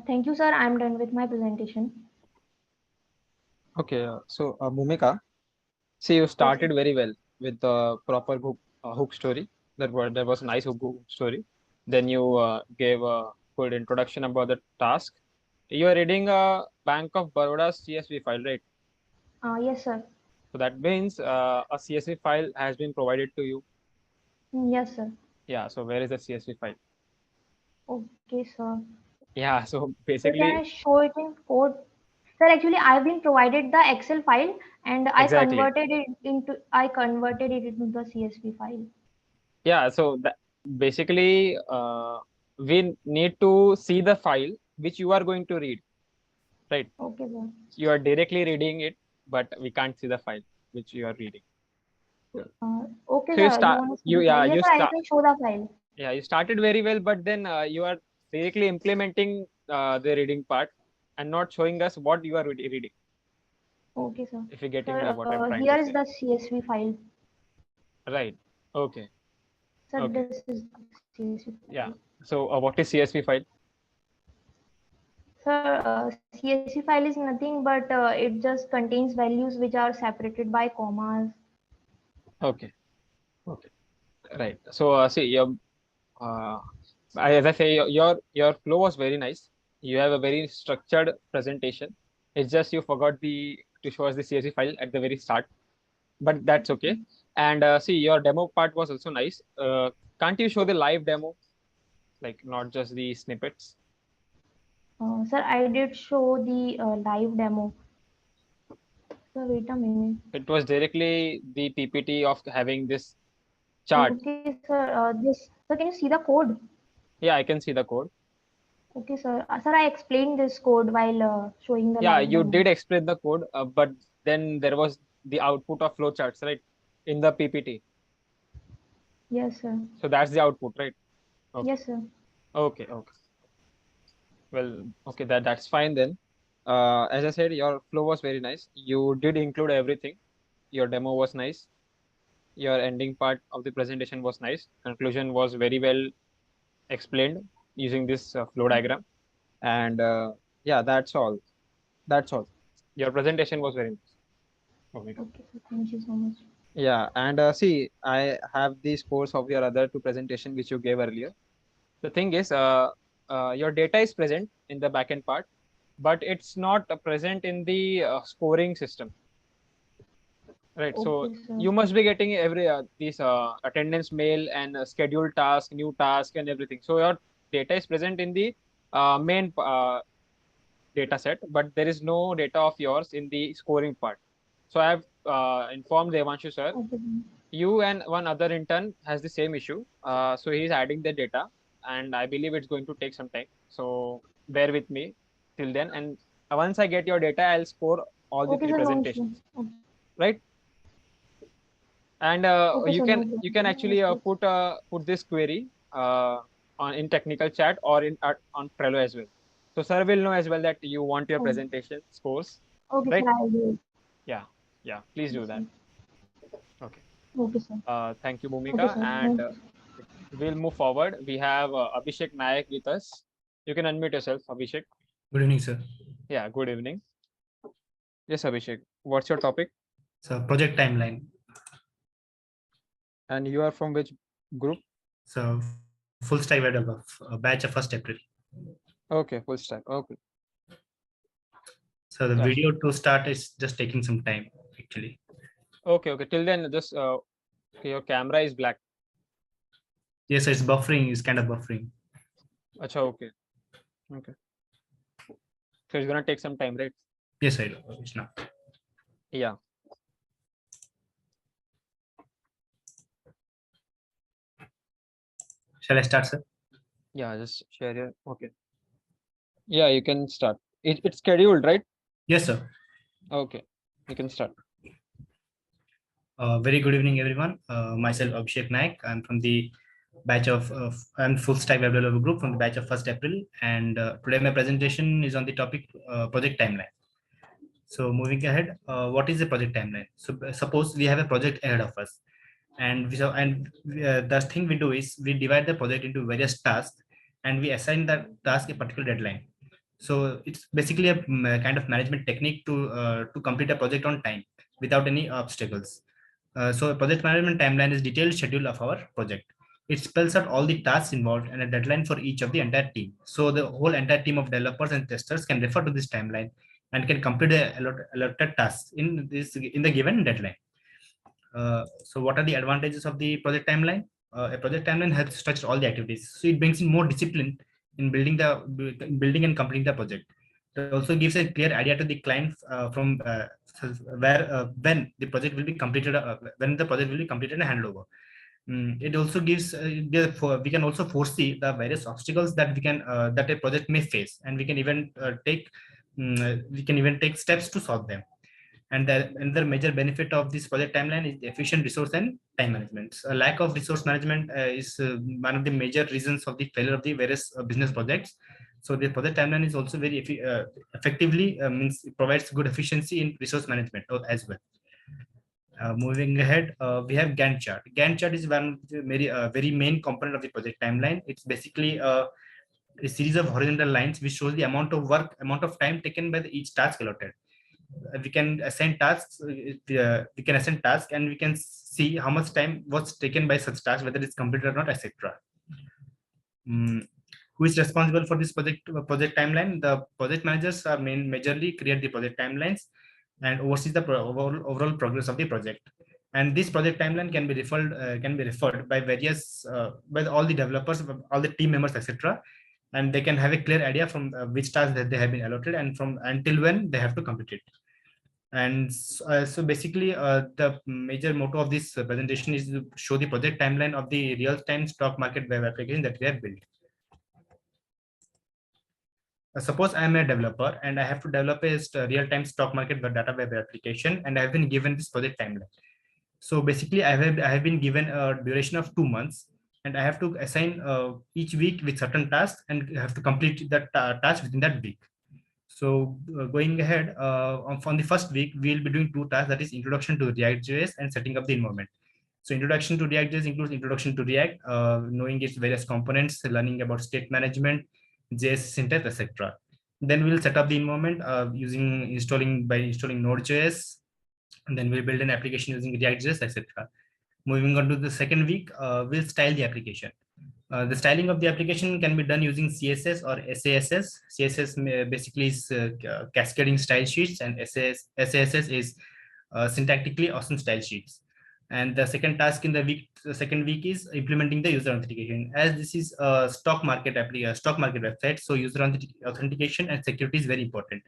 Thank you, sir. I'm done with my presentation. Okay, so Bhumika, see, you Yes, sir. started very well with the proper hook story. That was a nice hook story. Then you gave a good introduction about the task. You are reading a Bank of Baroda's CSV file, right? Yes, sir. So that means a CSV file has been provided to you. Yes, sir. Yeah, so where is the CSV file? Okay, sir. Yeah, so So can basically, I show it in code? Sir, actually, I've been provided the Excel file, and exactly. I converted it into the CSV file. Yeah, so that basically, we need to see the file which you are going to read, right? Okay, sir. You are directly reading it, but we can't see the file which you are reading. Yeah. Okay, So you sir. You start, want to see you the file? yeah, Yes, you sir. I start. can show the file. Yeah, you started very well, but then you are basically implementing the reading part and not showing us what you are reading. Okay, sir. If you're getting me, Sir, what I'm trying here to is say. the CSV file. Right. Okay. Sir, Okay. this is the CSV Yeah. file. So what is CSV file? Sir, CSV file is nothing but it just contains values which are separated by commas. Okay. Okay. Right. So see, uh, as I say, your flow was very nice. You have a very structured presentation. It's just you forgot to show us the CSV file at the very start, but that's okay. And see, your demo part was also nice. Can't you show the live demo, like not just the snippets? Sir, I did show the live demo. Sir, wait a minute. It was directly the PPT of having this chart. Okay, sir. Sir, can you see the code? Yeah, I can see the code. Okay, sir. Sir, I explained this code while showing the Yeah, live you demo. did explain the code, but then there was the output of flowcharts, right, in the PPT. Yes, sir. So that's the output, right? Okay. Yes, sir. Okay. Okay. Well, okay, that's fine then. As I said, your flow was very nice. You did include everything. Your demo was nice. Your ending part of the presentation was nice. Conclusion was very well explained using this flow diagram. And yeah, that's all. That's all. Your presentation was very nice, Bhumika. Okay, sir. Thank you so much. Yeah, and see, I have the scores of your other two presentation which you gave earlier. The thing is, your data is present in the backend part, but it's not present in the scoring system, right? So Okay, sir. you must be getting every these attendance mail and scheduled task, new task, and everything. So your data is present in the main data set, but there is no data of yours in the scoring part. So I have informed Devanshu sir. Okay, sir. You and one other intern has the same issue. So he's adding the data, and I believe it's going to take some time. So bear with me till then. And once I get your data, I'll score all the Okay, three sir. No issue. presentations, right? And Okay, you sir. can No you can problem. actually Yes, yes. put this query on in technical chat or in on Trello as well. So sir will know as well that you want your Oh, presentation scores, okay, sir. right? I'll do it. Yeah, yeah. Please do Yes, that. sir. Okay. Okay, sir. Thank you, Okay, Bhumika. sir. And Thank you. we'll move forward. We have Abhishek Nayak with us. You can unmute yourself, Abhishek. Good evening, sir. Yeah, good evening. Yes, Abhishek. What's your topic? So project timeline. And you are from which group? So full stack web developer, batch of 1st April. Okay, full stack. Okay. So the Yeah, video to start is just taking some time actually. okay, okay. Till then, just okay, your camera is black. Yes, it's buffering. It's kind of buffering. Acha, okay. Okay. So it's gonna take some time, right? Yes, I do. It's not. Yeah. Shall I start, sir? Yeah, just share your okay. Yeah, you can start. It's scheduled, right? Yes, sir. Okay. You can start. Very good evening, everyone. Myself, Abhishek Nayak. I'm from the batch of I'm full stack web developer group from the batch of 1st April. And today my presentation is on the topic project timeline. So moving ahead, what is the project timeline? So suppose we have a project ahead of us, and the thing we do is we divide the project into various tasks, and we assign that task a particular deadline. So it's basically a kind of management technique to complete a project on time without any obstacles. So a project management timeline is detailed schedule of our project. It spells out all the tasks involved and a deadline for each of the entire team. So the whole entire team of developers and testers can refer to this timeline and can complete the allotted tasks in the given deadline. So what are the advantages of the project timeline? A project timeline helps structure all the activities. So it brings in more discipline in building and completing the project. It also gives a clear idea to the client from where when the project will be completed, when the project will be completed and handed over. It also gives we can also foresee the various obstacles that that a project may face, and we can even take steps to solve them. And another major benefit of this project timeline is efficient resource and time management. A lack of resource management is one of the major reasons of the failure of the various business projects. So the project timeline is also very effectively means it provides good efficiency in resource management as well. Moving ahead, we have Gantt chart. Gantt chart is one of the very main component of the project timeline. It's basically a series of horizontal lines which shows the amount of work, amount of time taken by each task allotted. We can assign tasks, and we can see how much time was taken by such task, whether it's completed or not, etc. Who is responsible for this project timeline? The project managers are majorly create the project timelines and oversees the overall progress of the project. And this project timeline can be referred by various by all the developers, all the team members, etc. And they can have a clear idea from which task that they have been allotted and from until when they have to complete it. And so basically, the major motto of this presentation is to show the project timeline of the real-time stock market web application that we have built. Suppose I am a developer and I have to develop a real-time stock market data web application, and I have been given this project timeline. So basically, I have been given a duration of 2 months, and I have to assign each week with certain tasks and have to complete that task within that week. So going ahead, on the first week, we'll be doing 2 tasks, that is introduction to React.js and setting up the environment. So introduction to React.js includes introduction to React, knowing its various components, learning about state management, JS syntax, etc. Then we'll set up the environment installing Node.js, and then we'll build an application using React.js, etc. Moving on to the second week, we'll style the application. The styling of the application can be done using CSS or SASS. CSS basically is cascading style sheets, and SASS is syntactically awesome style sheets. And the second task in the second week is implementing the user authentication. As this is a stock market website, so user authentication and security is very important.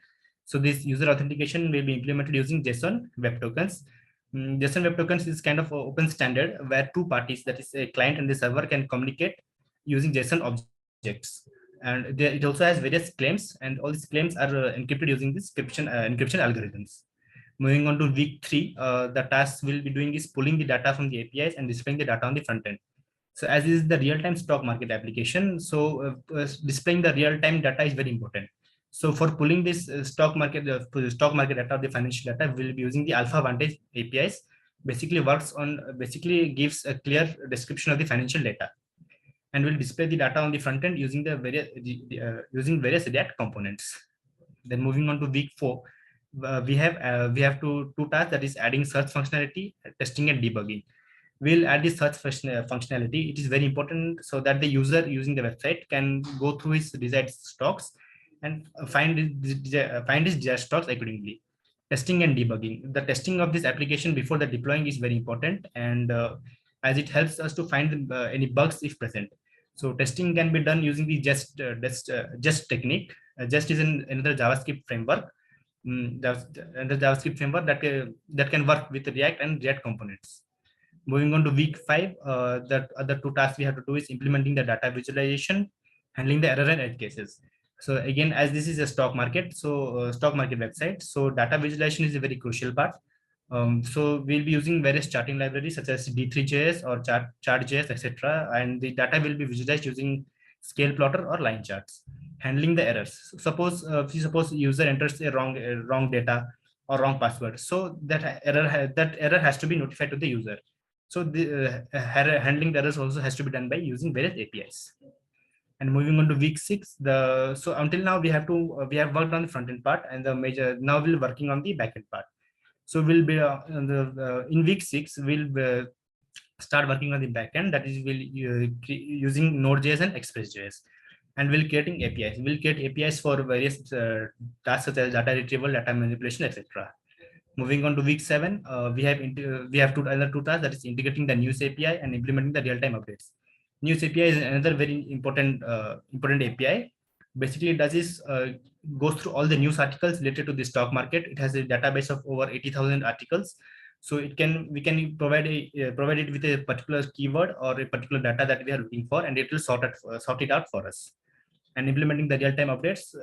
So this user authentication will be implemented using JSON Web Tokens. JSON Web Tokens is kind of an open standard where 2 parties, that is a client and the server, can communicate using JSON objects. And it also has various claims, and all these claims are encrypted using this encryption algorithms. Moving on to week 3, the task we'll be doing is pulling the data from the APIs and displaying the data on the front end. So as is the real-time stock market application, so displaying the real-time data is very important. So for pulling this stock market data, the financial data, we'll be using the Alpha Vantage APIs. Basically gives a clear description of the financial data, and will display the data on the front end using the various React components. Then moving on to week 4, we have two tasks, that is adding search functionality, testing and debugging. We'll add this search functionality. It is very important so that the user using the website can go through his desired stocks and find his desired stocks accordingly. Testing and debugging. The testing of this application before the deploying is very important, and as it helps us to find any bugs if present. So testing can be done using the Jest technique. Jest is another JavaScript framework. The JavaScript framework that can work with React and React components. Moving on to week 5, the other 2 tasks we have to do is implementing the data visualization, handling the error and edge cases. So again, as this is a stock market website, so data visualization is a very crucial part. So we'll be using various charting libraries such as D3.js or Chart.js, etc. And the data will be visualized using scale plotter or line charts. Handling the errors. Suppose user enters a wrong data or wrong password, so that error has to be notified to the user. So the handling the errors also has to be done by using various APIs. And moving on to week 6, so until now we have worked on the front end part, and now we're working on the back end part. So we'll be in week 6 we'll start working on the back end, that is using Node.js and Express.js, and we'll creating APIs. We'll create APIs for various tasks such as data retrieval, data manipulation, etc. Moving on to week 7, we have another 2 tasks, that is integrating the news API and implementing the real-time updates. News API is another very important API. Basically, it does is goes through all the news articles related to the stock market. It has a database of over 80,000 articles. So we can provide it with a particular keyword or a particular data that we are looking for, and it will sort it out for us. And implementing the real-time updates,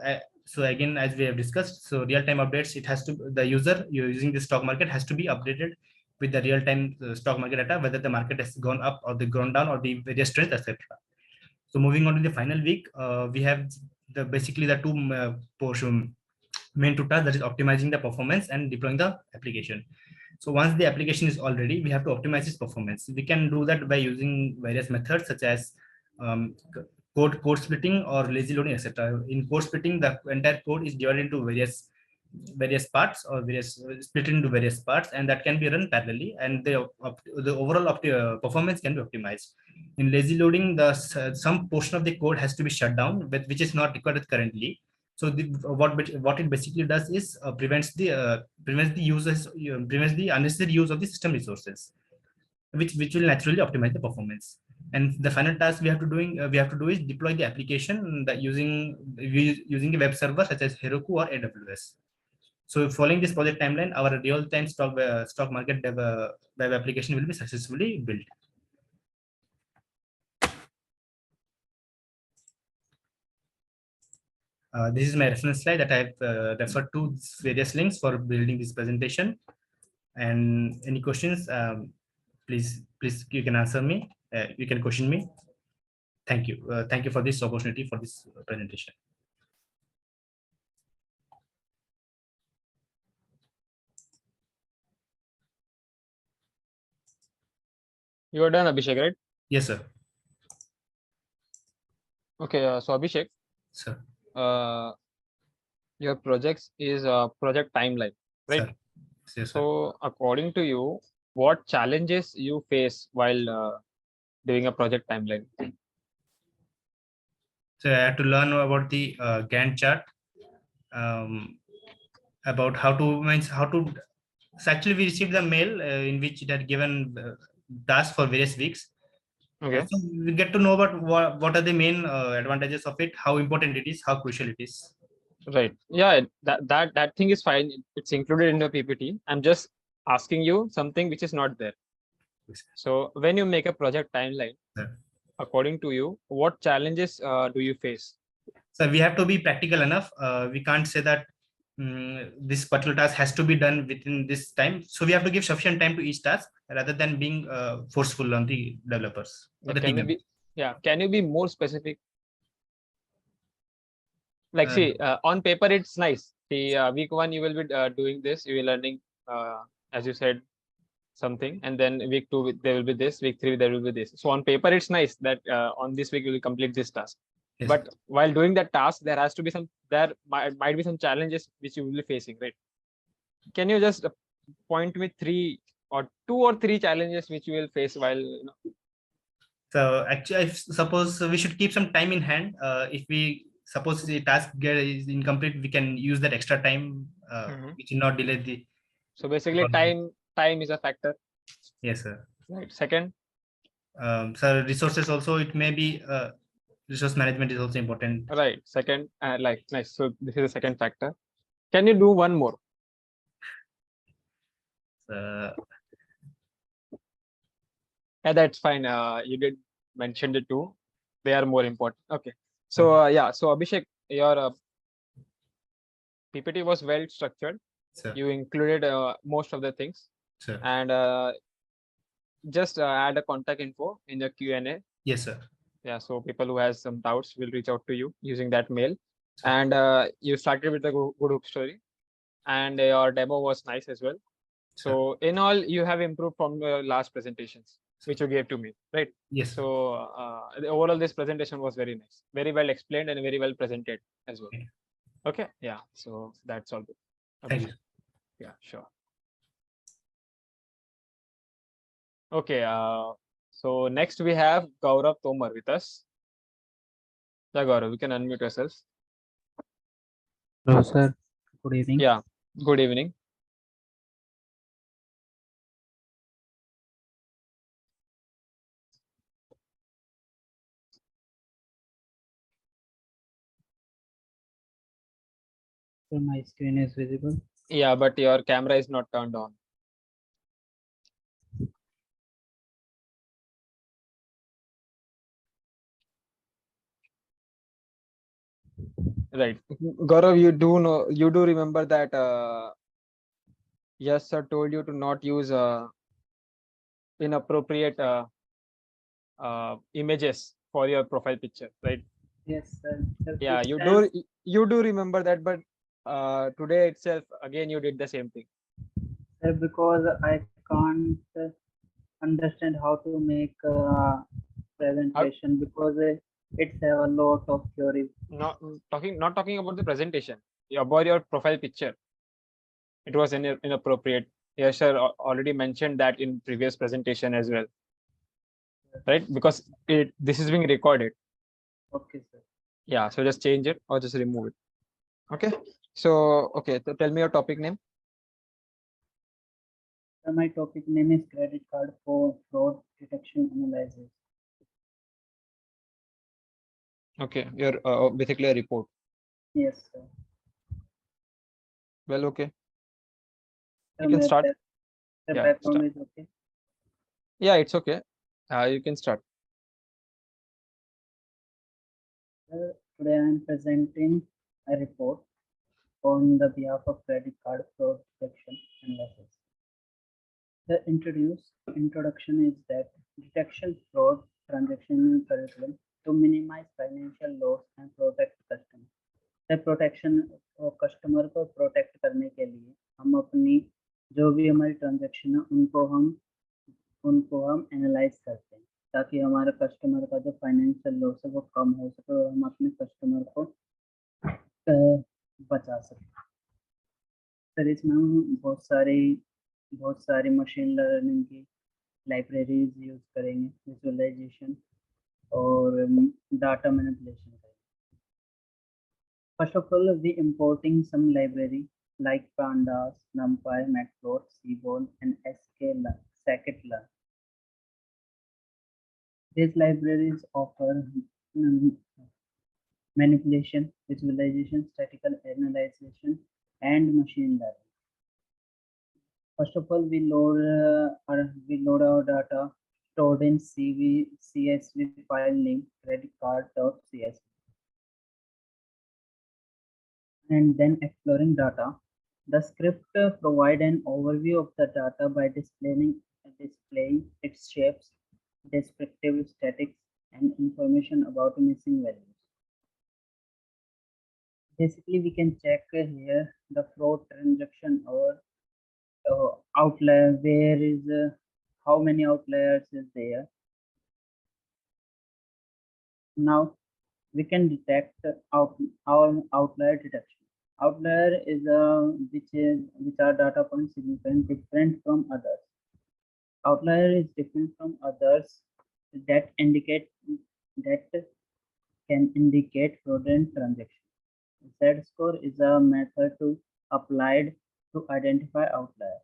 So again, as we have discussed, so real-time updates, it has to, the user using the stock market has to be updated with the real-time stock market data, whether the market has gone up or the gone down or the various trends, etc. So moving on to the final week, we have the basically the two portion main two tasks, that is optimizing the performance and deploying the application. So once the application is all ready, we have to optimize its performance. We can do that by using various methods such as code splitting or lazy loading, etc. In code splitting, the entire code is divided into various parts or split into various parts, and that can be run parallelly, and the overall performance can be optimized. In lazy loading, some portion of the code has to be shut down, which is not required currently. So what it basically does is prevents the unnecessary use of the system resources, which will naturally optimize the performance. And the final task we have to do is deploy the application that using a web server such as Heroku or AWS. So following this project timeline, our real-time stock market web application will be successfully built. This is my reference slide that I have referred to various links for building this presentation. And any questions, please you can answer me. You can question me. Thank you. Thank you for this opportunity for this presentation. You are done, Abhishek, right? Yes, sir. Okay, so Abhishek, Sir. Your projects is a project timeline, right? Sir. Yes, sir. So according to you, what challenges you face while doing a project timeline? So I had to learn about the Gantt chart, about how to. So actually, we received the mail in which it had given tasks for various weeks. Okay. So we get to know about what are the main advantages of it, how important it is, how crucial it is. Right. Yeah, that thing is fine. It's included in the PPT. I'm just asking you something which is not there. So when you make a project timeline, according to you, what challenges do you face? So we have to be practical enough. We can't say that this particular task has to be done within this time. So we have to give sufficient time to each task rather than being forceful on the developers or the team members. Can you be more specific? Like, see, on paper, it's nice. The week 1, you will be doing this. You will learning, as you said, something, and then week 2 there will be this. Week 3 there will be this. So on paper, it's nice that on this week you will complete this task. Yes. But while doing that task, there has to be there might be some challenges which you will be facing, right? Can you just point me 2 or 3 challenges which you will face while? So actually, I suppose we should keep some time in hand. If we suppose the task is incomplete, we can use that extra time, which will not delay the. So basically, time is a factor. Yes, sir. Right. Second. So resources also, it may be resource management is also important. Right. Second, nice. So this is the second factor. Can you do one more? Yeah, that's fine. You did mention the 2. They are more important. Okay. So yeah. So Abhishek, your PPT was well structured. Sir. You included most of the things. Sir. And just add a contact info in the Q&A. Yes, sir. Yeah. So people who has some doubts will reach out to you using that mail. Sir. And you started with the good hook story, and your demo was nice as well. So in all, you have improved from the last presentations which you gave to me, right? Yes. So overall, this presentation was very nice, very well explained and very well presented as well. Okay. Yeah. So that's all good. Thank you. Yeah, sure. Okay. So next we have Gaurav Tomar with us. Yeah, Gaurav, you can unmute yourself. Hello, sir. Good evening. Yeah. Good evening. So my screen is visible. Yeah, but your camera is not turned on. Right. Gaurav, you do remember that yes, sir told you to not use inappropriate images for your profile picture, right? Yes, sir. Sir, Yeah, this time, you do remember that, but today itself again you did the same thing. sir, because I can't understand how to make How, presentation because it's have a lot of theory. not talking about the presentation, about your profile picture. It was inappropriate. Yes, sir already mentioned that in previous presentation as well, right? Because this is being recorded. Okay, sir. Yeah, so just change it or just remove it. Okay. So okay, so tell me your topic name. Sir, my topic name is credit card for fraud detection analysis. Okay, your basically a report. Yes, sir. Well, okay, Sir, you can my start. the Yeah, background start. is okay. Yeah, it's okay. You can start. Sir, today I am presenting a report on the behalf of credit card fraud detection analysis. The introduction is that detection fraud transaction curriculum to minimize financial loss and protect customer. The protection customer को protect करने के लिए हम अपनी जो भी हमारी transaction है उनको हम एनालाइज करते हैं ताकि हमारे कस्टमर का जो फाइनेंशियल लॉस है वो कम हो सके और हम अपने कस्टमर को बचा सकें। सर इसमें हम बहुत सारी मशीन लर्निंग की लाइब्रेरीज यूज करेंगे, विजुअलाइजेशन और डाटा मैनिपुलेशन करेंगे। First of all, we importing some library like pandas, numpy, matplotlib, seaborn, and scikit-learn. These libraries offer manipulation, visualization, statistical analysis, and machine learning. First of all, we load our data stored in CSV file name creditcard.csv, and then exploring data. The script provide an overview of the data by displaying its shapes, descriptive statics, and information about missing values. Basically, we can check here the fraud transaction or outlier. Where is how many outliers is there? Now we can detect our outlier detection. Outlier is which are data points significant different from others. Outlier is different from others that that can indicate fraudulent transaction. Z-score is a method to applied to identify outlier.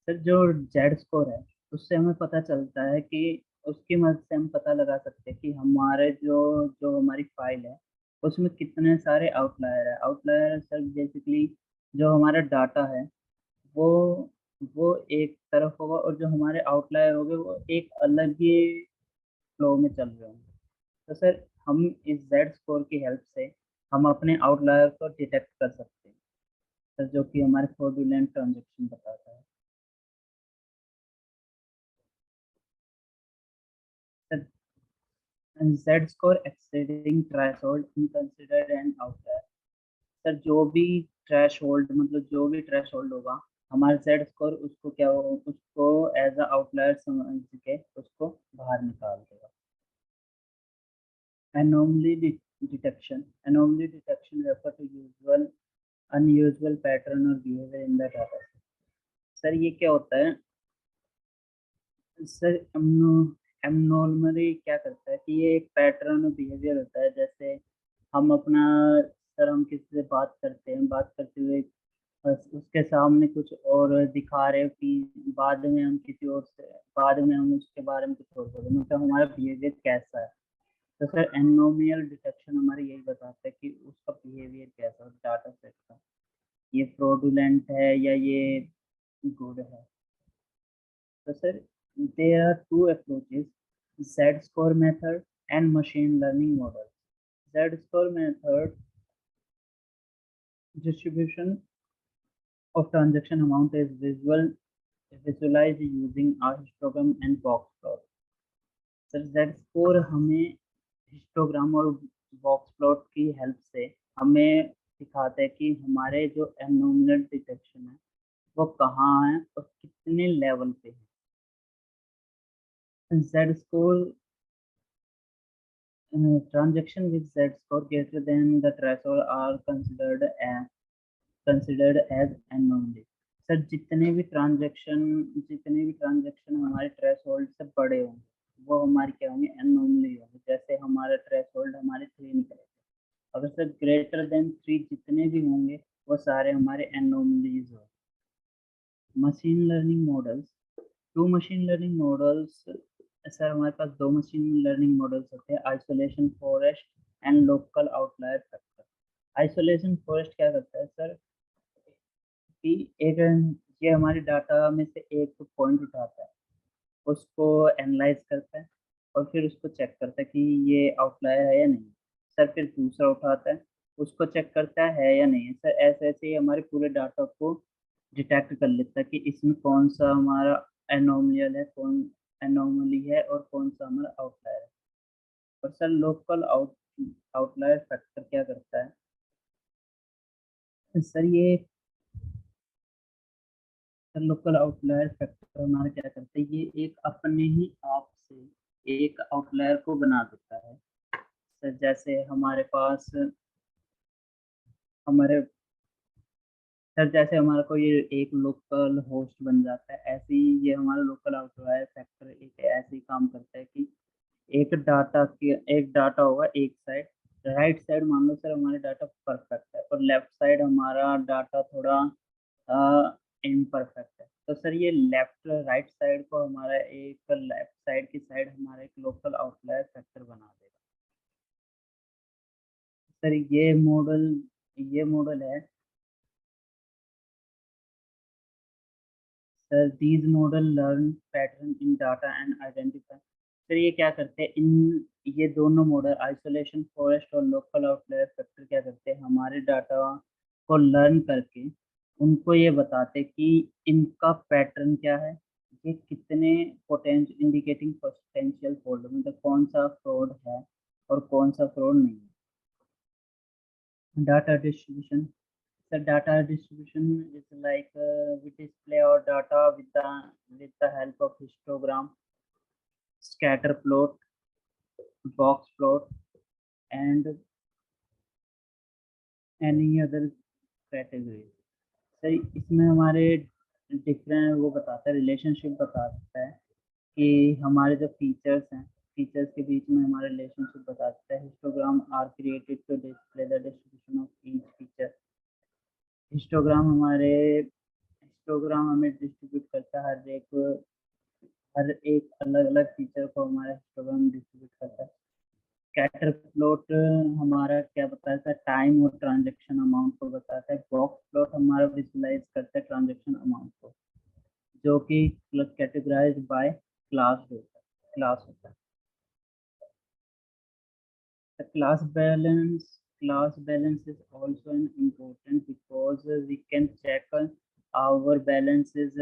Sir जो Z score है उससे हमें पता चलता है कि उसकी मदद से हम पता लगा सकते हैं कि हमारे जो जो हमारी फाइल है उसमें कितने सारे आउटलायर है। आउटलायर सर बेसिकली जो हमारा डाटा है वो वो एक तरफ होगा और जो हमारे आउटलायर होंगे वो एक अलग ही फ्लो में चल रहे होंगे। तो सर हम इस जेड स्कोर की हेल्प से हम अपने आउटलायर को डिटेक्ट कर सकते हैं सर, जो कि हमारे फ्रॉडुलेंट ट्रांजेक्शन बताता है। And Z score exceeding threshold is considered an outlier. Sir जो भी थ्रेशोल्ड मतलब जो भी थ्रेशोल्ड होगा हमारे Z स्कोर उसको क्या हो उसको एज अ आउटलायर समझ के उसको बाहर निकाल देगा। Anomaly detection refer to unusual pattern or behavior in the data set. Sir ये क्या होता है सर एबनॉर्मली क्या करता है कि ये एक पैटर्न और बिहेवियर होता है। जैसे हम अपना सर हम किसी से बात करते हुए उसके सामने कुछ और दिखा रहे हो कि बाद में हम किसी और से बाद में हम उसके बारे में कुछ और बोल रहे मतलब हमारा बिहेवियर कैसा है। तो सर एनोमियल डिटेक्शन हमारे यही बताता है कि उसका बिहेवियर कैसा है डाटा सेट का, ये फ्रॉडुलेंट है या ये गुड है। तो sir there are two approaches, Z-score method and machine learning model. Z-score method Distribution of transaction amount is visualized using a histogram and box plot. Sir Z score हमें histogram और box plot की help से हमें दिखाता है कि हमारे जो एनोमल डिटेक्शन है वो कहाँ है और कितने लेवल पे है. Z score transaction with Z score greater than the threshold are considered as anomaly. Sir जितने भी ट्रांजैक्शन हमारे थ्रेशोल्ड से बड़े होंगे वो हमारे क्या होंगे, एनोमली होंगे. जैसे हमारा थ्रेशोल्ड हमारे 3 निकले, अगर सर ग्रेटर देन 3 जितने भी होंगे वो सारे हमारे एनोमलीज होंगे. Machine learning models, 2 machine learning models. Sir हमारे पास 2 मशीन लर्निंग मॉडल्स होते हैं, isolation forest and local outlier factor. Isolation forest क्या करता है सर कि एक ये हमारे डाटा में से एक पॉइंट उठाता है, उसको एनालाइज करता है और फिर उसको चेक करता है कि ये आउटलायर है या नहीं. सर फिर दूसरा उठाता है, उसको चेक करता है या नहीं. सर ऐसे ऐसे ही हमारे पूरे डाटा को डिटेक्ट कर लेता है कि इसमें कौन सा हमारा एनोमलियल है, कौन एनोमली है और कौन सा हमारा आउटलायर है. और सर लोकल आउटलायर फैक्टर क्या करता है सर, ये लोकल आउटलायर फैक्टर हमारा क्या करता है, ये एक अपने ही आप से एक आउटलायर को बना देता है. सर जैसे हमारा कोई एक लोकल होस्ट बन जाता है, ऐसे ही ये हमारा लोकल आउटलायर फैक्टर एक ऐसे ही काम करता है कि एक डाटा होगा एक साइड, राइट साइड मान लो सर हमारे डाटा परफेक्ट है और लेफ्ट साइड हमारा डाटा थोड़ा इम्परफेक्ट है. तो सर ये लेफ्ट राइट साइड को हमारा एक लेफ्ट साइड की साइड हमारा एक लोकल आउटलायर फैक्टर बना देगा. सर ये मॉडल है sir, these model learn pattern in data and identify. Sir ये क्या करते हैं, ये दोनों मॉडल आइसोलेशन फॉरेस्ट और लोकल आउटलायर फैक्टर क्या करते हैं, हमारे डाटा को लर्न करके उनको ये बताते कि इनका पैटर्न क्या है, ये कितने इंडिकेटिंग पोटेंशियल फ्रॉड, मतलब कौन सा फ्रॉड है और कौन सा फ्रॉड नहीं है. Data distribution. The data distribution is like we display our data with the help of histogram, scatter plot, box plot, and any other category. Sir इसमें हमारे डिफरेंट वो बताता है, रिलेशनशिप बताता है कि हमारे जो फीचर्स हैं, फीचर्स के बीच में हमारा रिलेशनशिप बताता है. Histogram are created to display the distribution of each feature. Histogram हमें डिस्ट्रीब्यूट करता है, हर एक अलग अलग फीचर को हमारा हिस्टोग्राम डिस्ट्रीब्यूट करता है. स्कैटर प्लॉट हमारा क्या बताता है, टाइम और ट्रांजैक्शन अमाउंट को बताता है. बॉक्स प्लॉट हमारा विजुलाइज करता है ट्रांजैक्शन अमाउंट को, जो कि कैटेगराइज बाय क्लास होता है. The class balance is also an important because we can check our balances,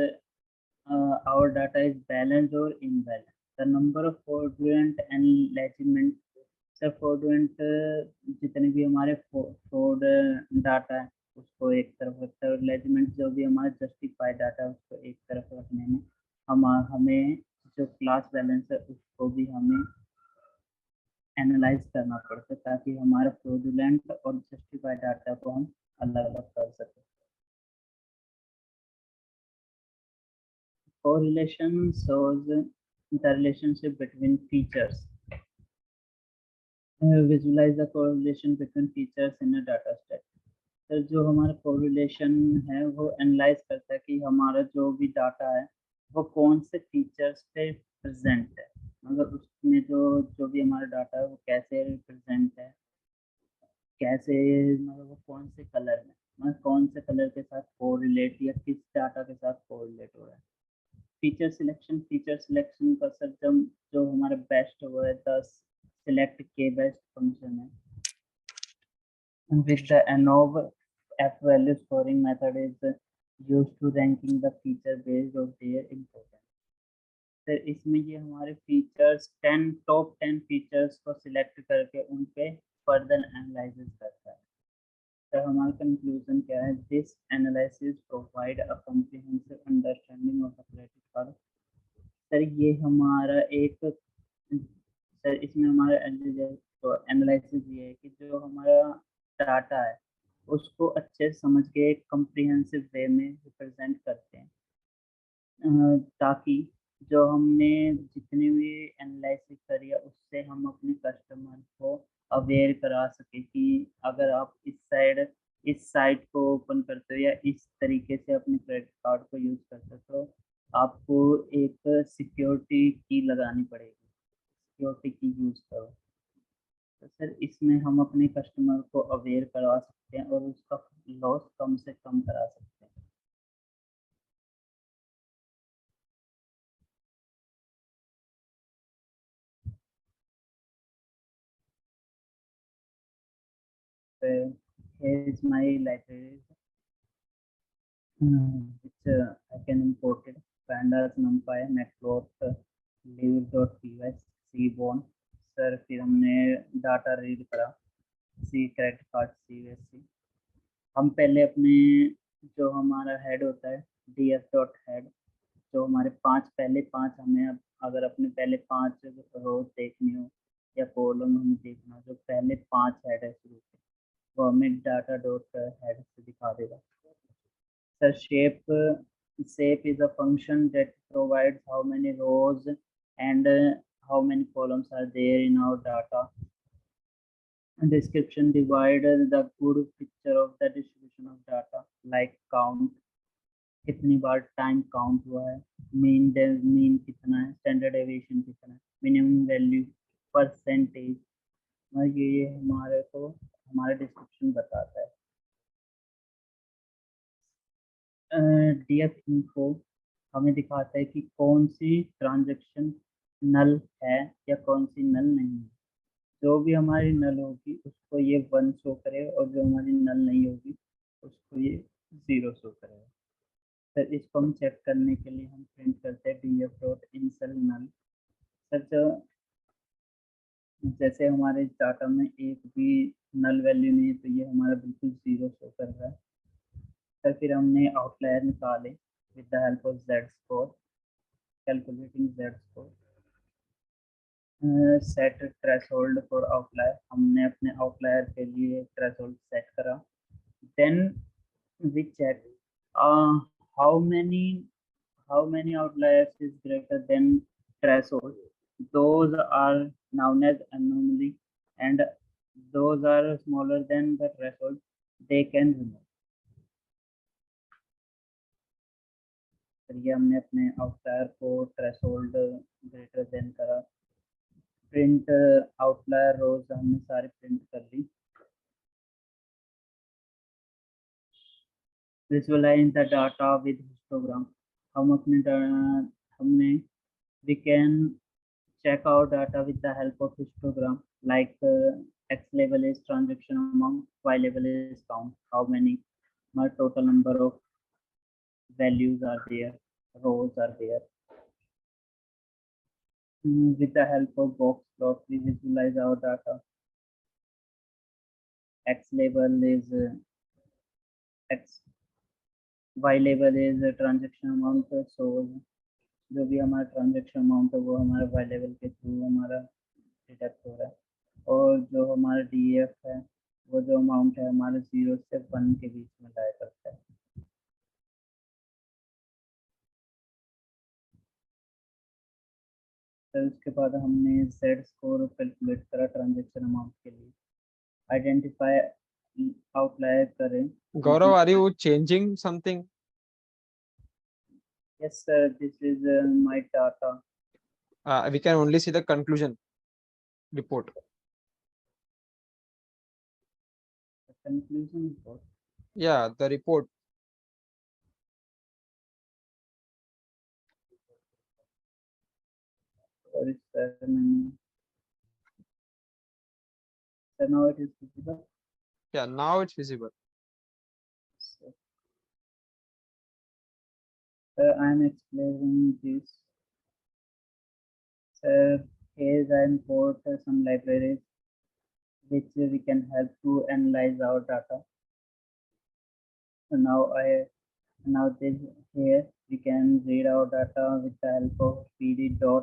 our data is balanced or imbalanced. The number of fraudulent and legitimate, fraudulent जितने भी हमारे fraud data है उसको एक तरफ रखता है और लेजिमेंट जो भी हमारा जस्टिफाइड डाटा है उसको एक तरफ रखने में हमें जो क्लास बैलेंस है उसको भी हमें एनालाइज करना पड़ता है ताकि हमारा फ्रॉडुलेंट और जस्टिफाइड डाटा को हम अलग अलग कर सकें. Correlation shows the relationship between features. Visualize the correlation between features in a data set. तो जो हमारा कोरिलेशन है वो एनालाइज करता है कि हमारा जो भी डाटा है वो कौन से फीचर्स पे प्रेजेंट है, मतलब उसमें जो भी हमारा डाटा है वो कैसे रिप्रेजेंट है, कैसे मतलब वो कौन से कलर में, मतलब कौन से कलर के साथ कोरिलेट या किस डाटा के साथ कोरिलेट हो रहा है. फीचर सिलेक्शन का सर जो हमारा बेस्ट हुआ है, द सिलेक्ट के बेस्ट फंक्शन है. With the F value scoring method is used to ranking the feature based on their importance. तो इसमें ये हमारे फीचर्स 10 टॉप 10 फीचर्स को सिलेक्ट करके उन पे फर्दर एनालिसिस करता है। तो हमारा कंक्लूजन क्या है? This analysis provide a comprehensive understanding of the credit card. Sir ये हमारा एक सर इसमें हमारा एनालिसिस ये है कि जो हमारा डाटा है उसको अच्छे से समझ के एक कॉम्प्रिहेंसिव वे में रिप्रेजेंट करते हैं, ताकि जो हमने जितनी भी एनालिसिस करी है उससे हम अपने कस्टमर को अवेयर करा सके कि अगर आप इस साइट को ओपन करते हो या इस तरीके से अपने क्रेडिट कार्ड को यूज़ करते हो तो आपको एक सिक्योरिटी की लगानी पड़ेगी, सिक्योरिटी की यूज़ करो। तो सर इसमें हम अपने कस्टमर को अवेयर करवा सकते हैं और उसका लॉस कम से कम करा सकते हैं। So here is my library, which I can import it. Pandas, NumPy, Matplot, live.py, Cbone. Sir फिर हमने डाटा रीड करा, सी क्रेडिट कार्ड CVC। हम पहले अपने जो हमारा हेड होता है df.head, जो हमारे पहले पांच हमें अगर अपने पहले 5 रोज देखनी हो या कॉलम हमें देखना हो, जो पहले 5 हेड है शुरू से वो हमें डाटा डॉट हेड से दिखा देगा। Sir shape is a function that provides how many rows and how many columns are there in our data. Description divide the good picture of the distribution of data, like count, कितनी बार time count हुआ है, mean कितना है, standard deviation कितना है, minimum value, percentage, ये हमारे को हमारा डिस्क्रिप्शन बताता है। डीएफ इन्फो हमें दिखाता है कि कौन सी ट्रांजैक्शन नल है या कौन सी नल नहीं है। जो भी हमारी नल होगी उसको ये 1 शो करेगा और जो हमारी नल नहीं होगी उसको ये 0 शो करेगा। सर इसको हम चेक करने के लिए हम प्रिंट करते हैं df.insert null। सर जैसे हमारे डाटा में एक भी नल वैल्यू नहीं है तो ये हमारा बिल्कुल 0 शो कर रहा है। सर फिर हमने आउटलायर निकाले with the help of z score, calculating z score. Set threshold for outlier, हमने अपने आउटलायर के लिए थ्रेशोल्ड सेट करा। Then we check how many outliers is greater than threshold. Those are known as anomaly, and those are smaller than the threshold, they can remove. ये हमने अपने outlier को threshold greater than करा। Print outlier रोज हमने सारे print कर ली। Visualize the data with histogram, हमने we can check our data with the help of histogram, like x label is transaction amount, y label is count, how many my total number of values are there, rows are there. With the help of box plot we visualize our data. X label is x, y label is transaction amount, so जो भी हमारा transaction amount है वो हमारा Y level के through हमारा deduct हो रहा है, और जो हमारा डीएफ है वो जो अमाउंट है हमारे 0 से 1 के बीच में लाया करता है। फिर उसके बाद हमने सेट स्कोर कैलकुलेट करा ट्रांजेक्शन अमाउंट के लिए। आइडेंटिफाई आउटलायर करें। Gaurav, are you changing something? Yes sir, this is my data. We can only see the conclusion report. The conclusion report. Yeah, the report. Sorry sir, so now it is visible. Yeah, now it's visible. I'm explaining this. Here I import some libraries which we can help to analyze our data. So now this here we can read our data with the help of pd.read_csv.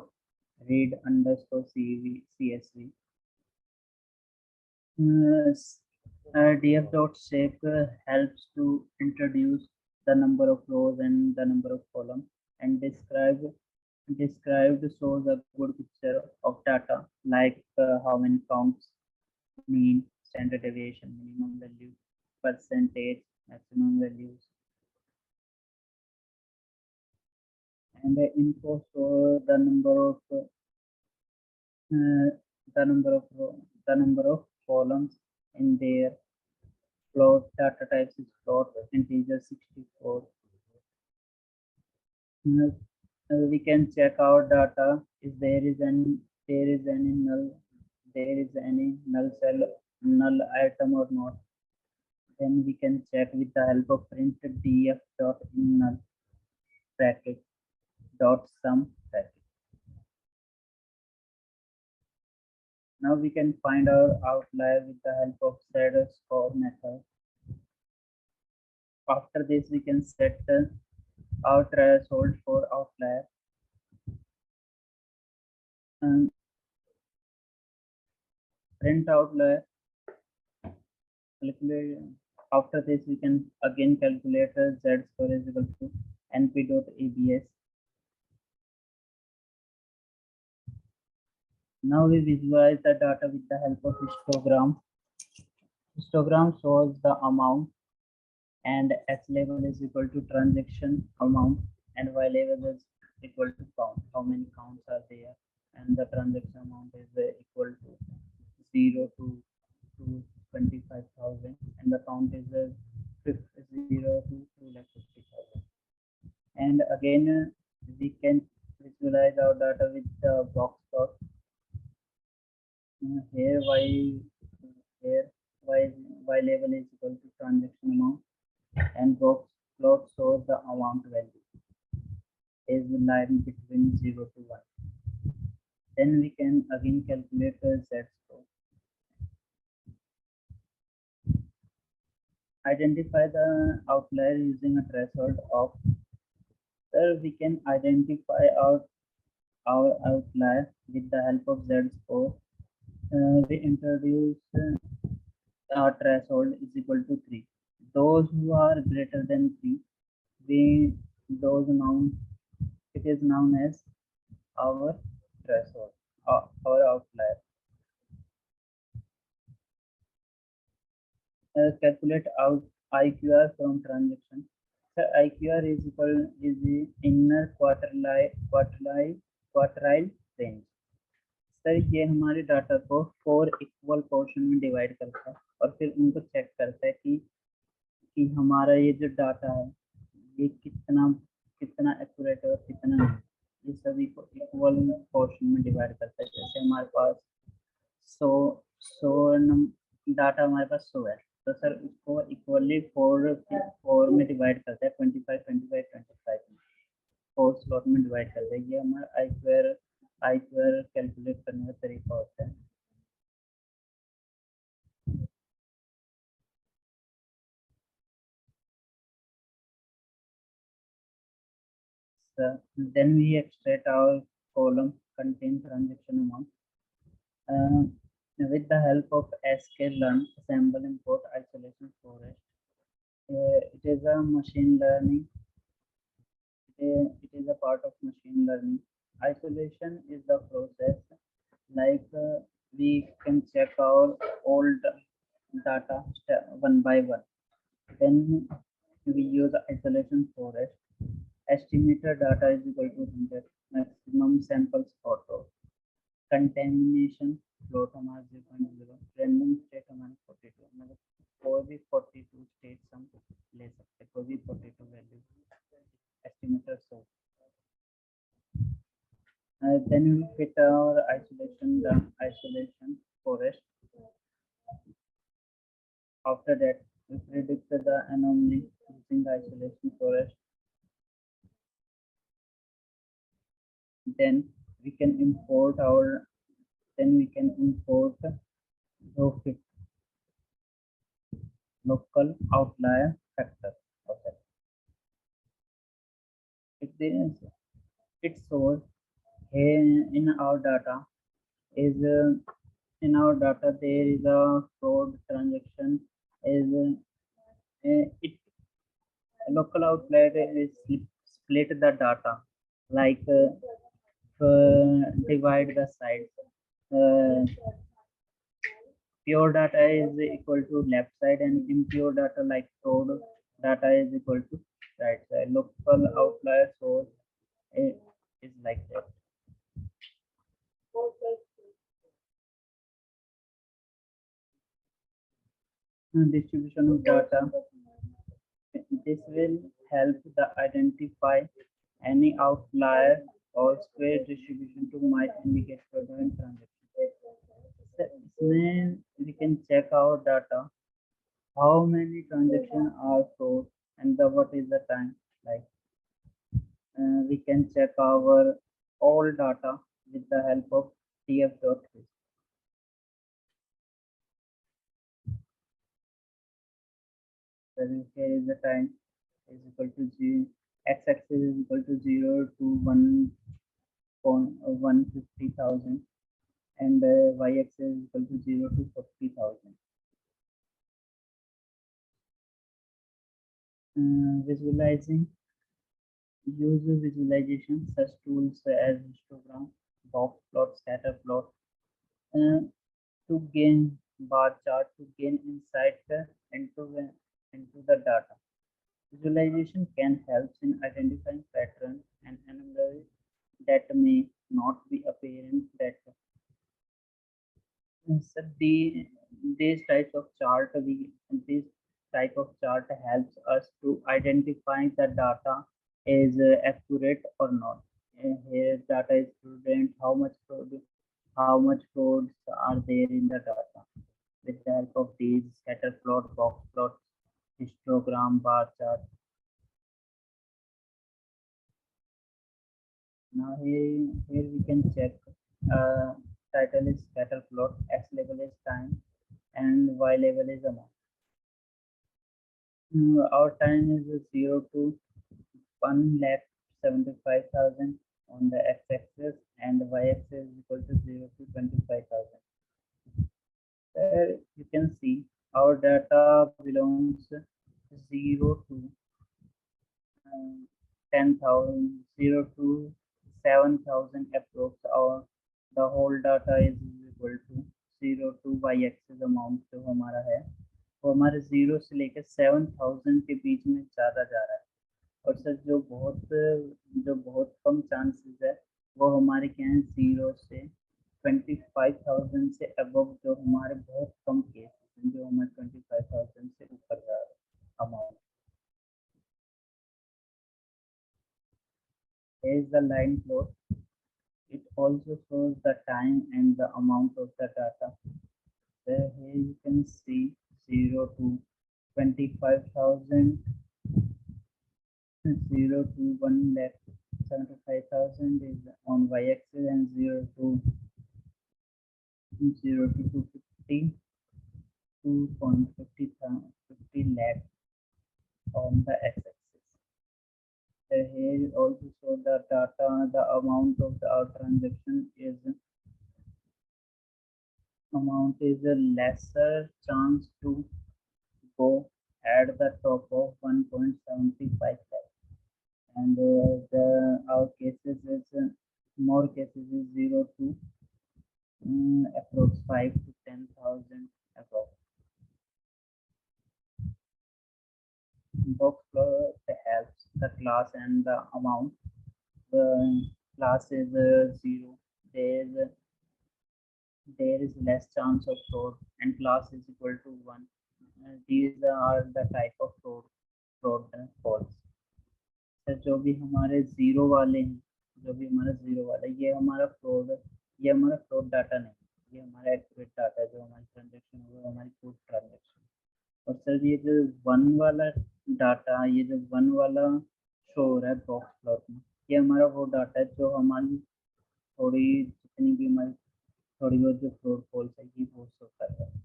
df.shape helps to introduce the number of rows and the number of columns, and described shows a good picture of data like how many counts, mean, standard deviation, minimum value, percentage, maximum values, and the info show the number of the number of columns in their float. Data types is float, integer 64. We can check our data if there is any null item or not. Then we can check with the help of print df.in_null bracket dot sum bracket. Now we can find our outlier with the help of set_score method. After this, we can set our threshold for outlier. Print outlier. After this, we can again calculate z-score is equal to np.abs. Now we visualize the data with the help of histogram. Histogram shows the amount, and x label is equal to transaction amount, and y label is equal to count. How many counts are there? And the transaction amount is equal to 0 to 25,000, and the count is 0 to 2,50,000. And again, we can visualize our data with the box plot. Here y label is equal to transaction amount, and box plot shows the amount value is lying between 0 to 1. Then we can again calculate the z-score. Identify the outlier using a threshold of. We can identify our outlier with the help of z-score. We introduce our threshold is equal to 3. Those who are greater than 3, it is known as our threshold, our outlier. Calculate out IQR from transaction. So IQR is the inner quartile range. Sir ये हमारे data को 4 equal portion में divide करता है और फिर उनको check करता है कि हमारा ये जो डाटा है ये कितना एक्यूरेट है और कितना नहीं. ये सभी को इक्वल पोर्शन में डिवाइड करता है. जैसे हमारे पास 100 डाटा हमारे पास 100 है, तो सर उसको इक्वली 4 में डिवाइड करता है. 25 25 25 में 4 स्लॉट में डिवाइड करता है. ये हमारा IQR कैलकुलेट करने का तरीका होता है. Then we extract our column contain transaction amount. With the help of sklearn, assemble, import, isolation, forest. It is a machine learning. It is a part of machine learning. Isolation is the process like we can check our old data one by one. Then we use isolation forest. Estimated data is equal to 100. Maximum samples photo. Contamination float हमारा 0.0. Random state हमारा 42. मतलब कोई भी 42 state हम ले सकते हैं. कोई भी 42 value estimator source. Then we fit our isolation forest. After that, we predict the anomaly using the isolation forest. then we can import local local outlier factor of that. It shows here in our data is in our data there is a fraud transaction is it local outlier is split the data like divide the sides. Pure data is equal to left side and impure data like fraud data is equal to right side. Local outlier source is like that. Distribution of data. This will help the identify any outlier or square distribution to might indicate fraudulent transaction. So, इसमें we can check our data, how many transactions are fraud and what is the time. Like we can check our all data with the help of tf.list. So here is the time is equal to 0, x-axis is equal to 0 to 150,000 and y-axis is equal to 0 to 40,000. Visualizing, use visualization such tools as histogram, box plot, scatter plot to gain bar chart to gain insight into the data. Visualization can help in identifying patterns and anomalies that may not be apparent that so these types of chart this type of chart helps us to identify the data is accurate or not. Here data is student how much frauds are there in the data. With the help of these scatter plot, box plot, histogram, bar chart. Now here we can check title is scatter plot, x level is time and y level is amount. Our time is 0 to 1,75,000 on the x-axis and y-axis is equal to 0 to 25,000. There you can see our data belongs 0 to 10,000, 0 to 7,000 approx. Our the whole data is equal to 0 to y-axis amount जो हमारा है वो हमारे 0 से लेकर 7,000 के बीच में ज़्यादा जा रहा है और सर जो बहुत कम चांसेस है वो हमारे क्या है 0 से 25,000 से अबव जो हमारे बहुत कम केस हैं जो हमारे 25,000 से ऊपर जा रहा है amount. Here is the line plot. It also shows the time and the amount of the data. Here you can see 0 to 25,000, 0 to 1,75,000 is on y-axis and 0 to 250, 2.50 lakh on the x-axis. Here also show the data, the amount of our transaction is a lesser chance to go at the top of 1.75 lakh, and our cases is more cases is 0 to approx 5 to 10,000 above. Box plot helps the class and the amount. The class is 0. There is less chance of fraud, and class is equal to 1. These are the type of fraud and false. So जो भी हमारे zero वाले हैं, जो भी हमारा zero वाला है, ये हमारा फ्रॉड डाटा नहीं, ये हमारा एक्यूरेट डाटा है जो हमारी ट्रांजेक्शन हुआ हमारी गुड ट्रांजेक्शन. और सर ये जो वन वाला डाटा, ये जो वन वाला शो हो रहा है बॉक्स प्लॉट में, ये हमारा वो डाटा है जो हमारी थोड़ी जितनी भी हमारी थोड़ी बहुत जो फ्लोर फॉल्स है ये वो शो कर रहा है।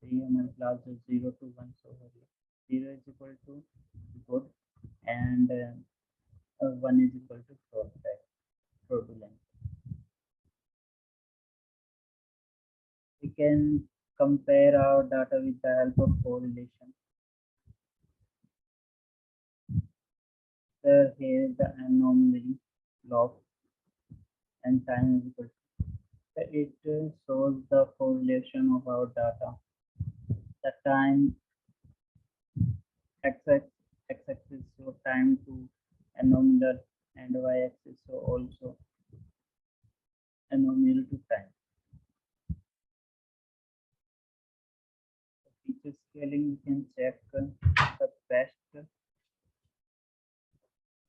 तो ये हमारी क्लास जो 0 to 1 शो हो रही है। 0 is equal to good and 1 is equal to fraudulent. We can compare our data with the help of correlation. So here is the anomaly log and time is equal to. So it shows the correlation of our data. The time x-axis show time to anomalous and y-axis show also anomalous to time. Feature scaling, we can check the best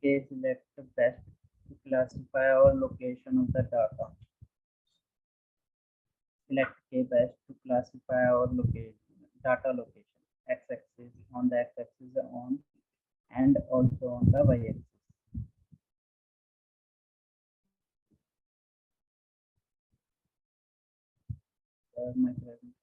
case, select the best to classify our location of the data. Select k best to classify our location, data location. X-axis, on the x-axis on and also on the y-axis. My presentation.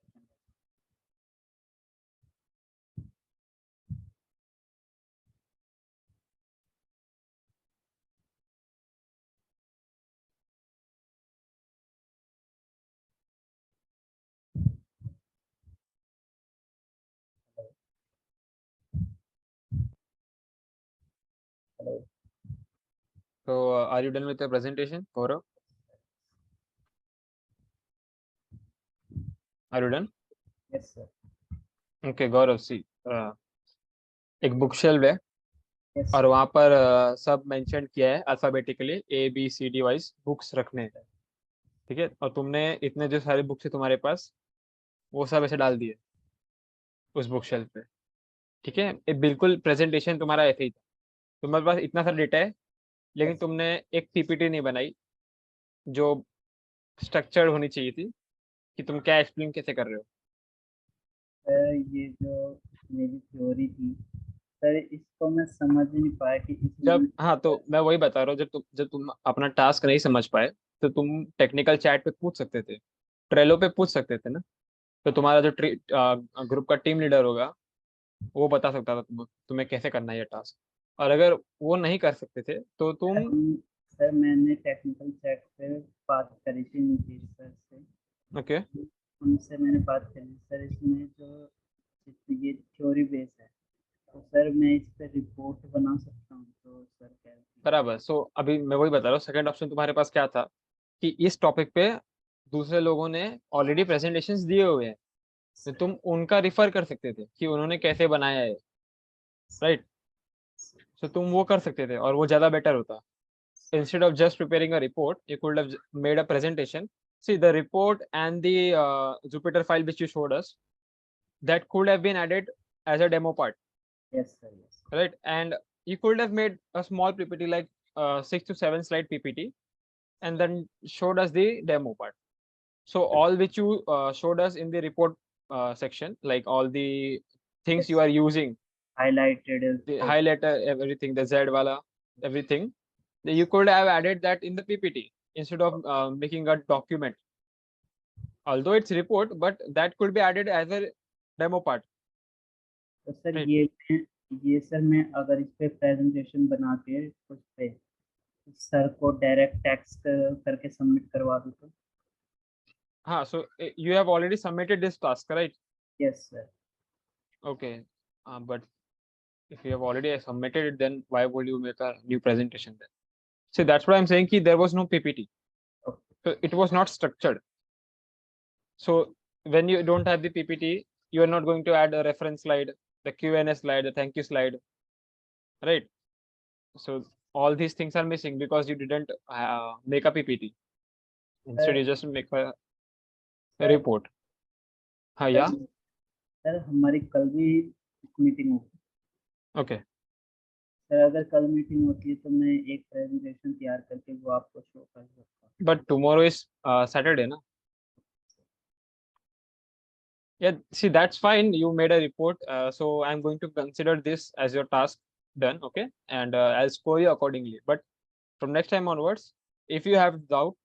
Hello. So, are you done with the presentation, Gaurav? Are you done? Yes, sir. Okay, Gaurav, see, एक book shelf है Yes, और sir. वहां पर सब mention किया है alphabetically ABCD wise books रखने हैं, ठीक है। और तुमने इतने जो सारे बुक्स है तुम्हारे पास वो सब ऐसे डाल दिए उस बुक शेल्फ पे, ठीक है। ये बिल्कुल प्रेजेंटेशन तुम्हारा ऐसे ही था, तुम्हारे पास इतना सारा डेटा है लेकिन Yes. तुमने एक PPT नहीं बनाई जो स्ट्रक्चर्ड होनी चाहिए थी कि तुम क्या एक्सप्लेन कैसे कर रहे हो। सर ये जो मेरी थ्योरी थी सर इसको मैं समझ ही नहीं पाया कि जब हाँ, तो मैं वही बता रहा हूँ, जब तुम अपना टास्क नहीं समझ पाए तो तुम टेक्निकल चैट पे पूछ सकते थे, ट्रेलो पे पूछ सकते थे ना। तो तुम्हारा जो ग्रुप का टीम लीडर होगा वो बता सकता था तुम्हें कैसे करना है ये टास्क। और अगर वो नहीं कर सकते थे तो तुम सर मैंने टेक्निकल चैट पे बात करी थी नीतीश सर से। ओके उनसे मैंने बात करी सर इसमें जो ये थ्योरी बेस है तो सर मैं इस पे रिपोर्ट बना सकता हूँ तो सर क्या बराबर। सो अभी मैं वही बता रहा हूँ, सेकंड ऑप्शन तुम्हारे पास क्या था कि इस टॉपिक पे दूसरे लोगों ने ऑलरेडी प्रेजेंटेशंस दिए हुए हैं तो तुम उनका रिफर कर सकते थे कि उन्होंने कैसे बनाया है, राइट। सो तुम वो कर सकते थे और वो ज्यादा बेटर होता। Instead of just preparing a report, you could have made a presentation. See, the report and the Jupyter file which you showed us, that could have been added as a demo part. Yes, sir. Yes. Right, and you could have made a small PPT like 6 to 7 slide PPT, and then showed us the demo part. So all which you showed us in the report section, like all the things Yes. you are using, Highlighted. the highlighter, everything, the Z wala, everything. You could have added that in the PPT instead of making a document. Although it's report, but that could be added as a demo part. तो sir Right. ये sir मैं अगर इस पे presentation बना के उस पे सर को डायरेक्ट टेक्स्ट करके सबमिट करवा दूं तो हाँ, so you have already submitted this task, right? Yes, sir. Okay, but if you have already submitted it, then why would you make a new presentation then? See, that's what I'm saying. Ki there was no PPT, Okay. so it was not structured. So when you don't have the PPT, you are not going to add a reference slide, the Q&A slide, the thank you slide, right? So all these things are missing because you didn't make a PPT. Instead, you just make a report. हाँ, yeah. Sir हमारी कल भी meeting होगी। Okay. Sir अगर कल meeting होती है तो मैं एक प्रेजेंटेशन तैयार करके वो आपको शो कर सकता हूँ। But tomorrow is Saturday, na? Yeah, see, that's fine. You made a report. So I'm going to consider this as your task done, okay? And I'll score you accordingly. But from next time onwards, if you have doubt,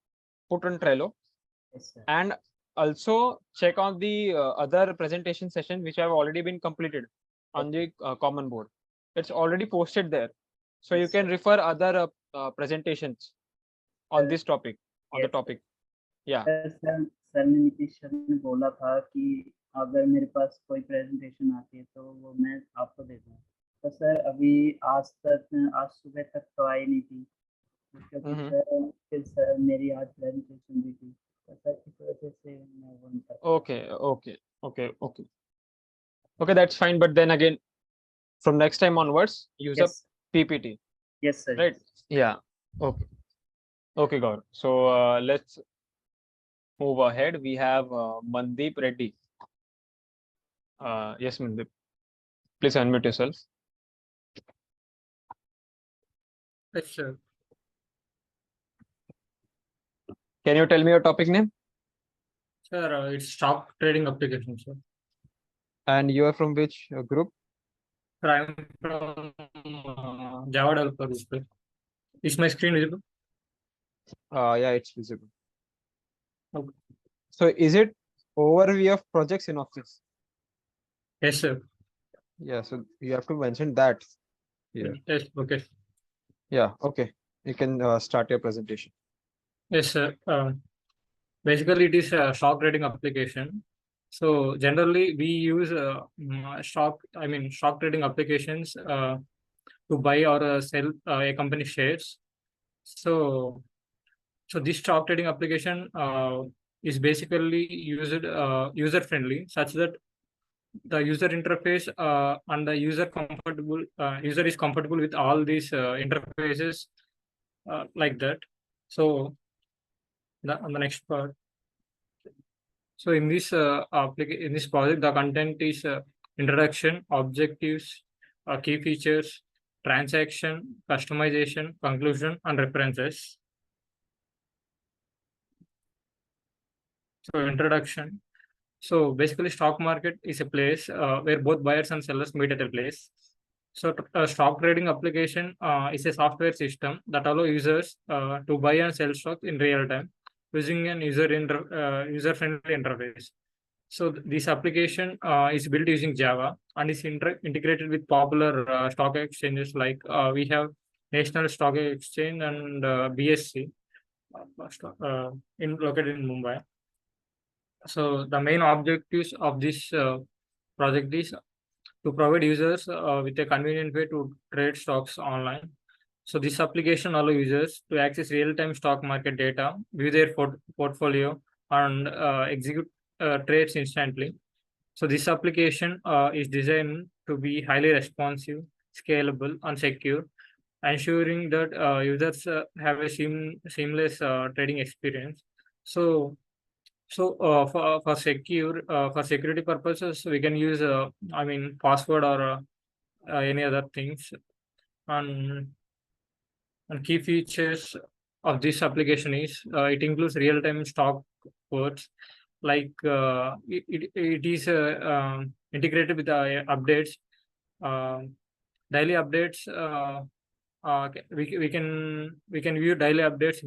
put on Trello, Yes, sir. and also check on the other presentation session which have already been completed on the common board. It's already posted there, so you Yes, can sir. refer other presentations on this topic, on the Yes, sir. topic. Yeah. Sir ने Nitish sir ने बोला था कि अगर मेरे पास कोई presentation आती है तो वो मैं आपको दे दूँ। तो सर अभी आज सुबह तक तो आई नहीं थी, क्योंकि सर फिर सर मेरी आज प्रेजेंटेशन भी थी, तो सर इस वजह से मैं वो नहीं कर पाया। Okay, that's fine, but then again, from next time onwards, use a Yes, PPT, yes, sir. right? Yeah. Okay, Gaurav. So let's move ahead. We have Manideep Reddy. Yes, Manideep. Please unmute yourself. Yes, sir. Can you tell me your topic name? Sir, it's stock trading application, sir. And you are from which group? Sir, I'm from Java developer group. Is my screen visible? Yeah, it's visible. Okay. So is it overview of project synopsis? Yes, sir. Yeah, so you have to mention that here. Yes, okay. Yeah, okay. You can start your presentation. Yes, sir. Basically, it is a stock trading application. So generally, we use stock trading applications to buy or sell a company shares. So this stock trading application is basically user friendly, such that the user interface and the user is comfortable with all these interfaces like that. So on the next part. So in this in this project, the content is introduction, objectives, key features, transaction, customization, conclusion, and references. So introduction. So basically, stock market is a place where both buyers and sellers meet at a place. So a stock trading application is a software system that allows users to buy and sell stocks in real time using an user-friendly interface. So this application is built using Java and is integrated with popular stock exchanges like we have National Stock Exchange and BSC located in Mumbai. So the main objectives of this project is to provide users with a convenient way to trade stocks online. So this application allows users to access real-time stock market data, view their portfolio, and execute trades instantly. So this application is designed to be highly responsive, scalable, and secure, ensuring that users have a seamless trading experience. So for security purposes, we can use password or any other things. And key features of this application is it includes real-time stock quotes, like it is integrated with updates, daily updates. We can view daily updates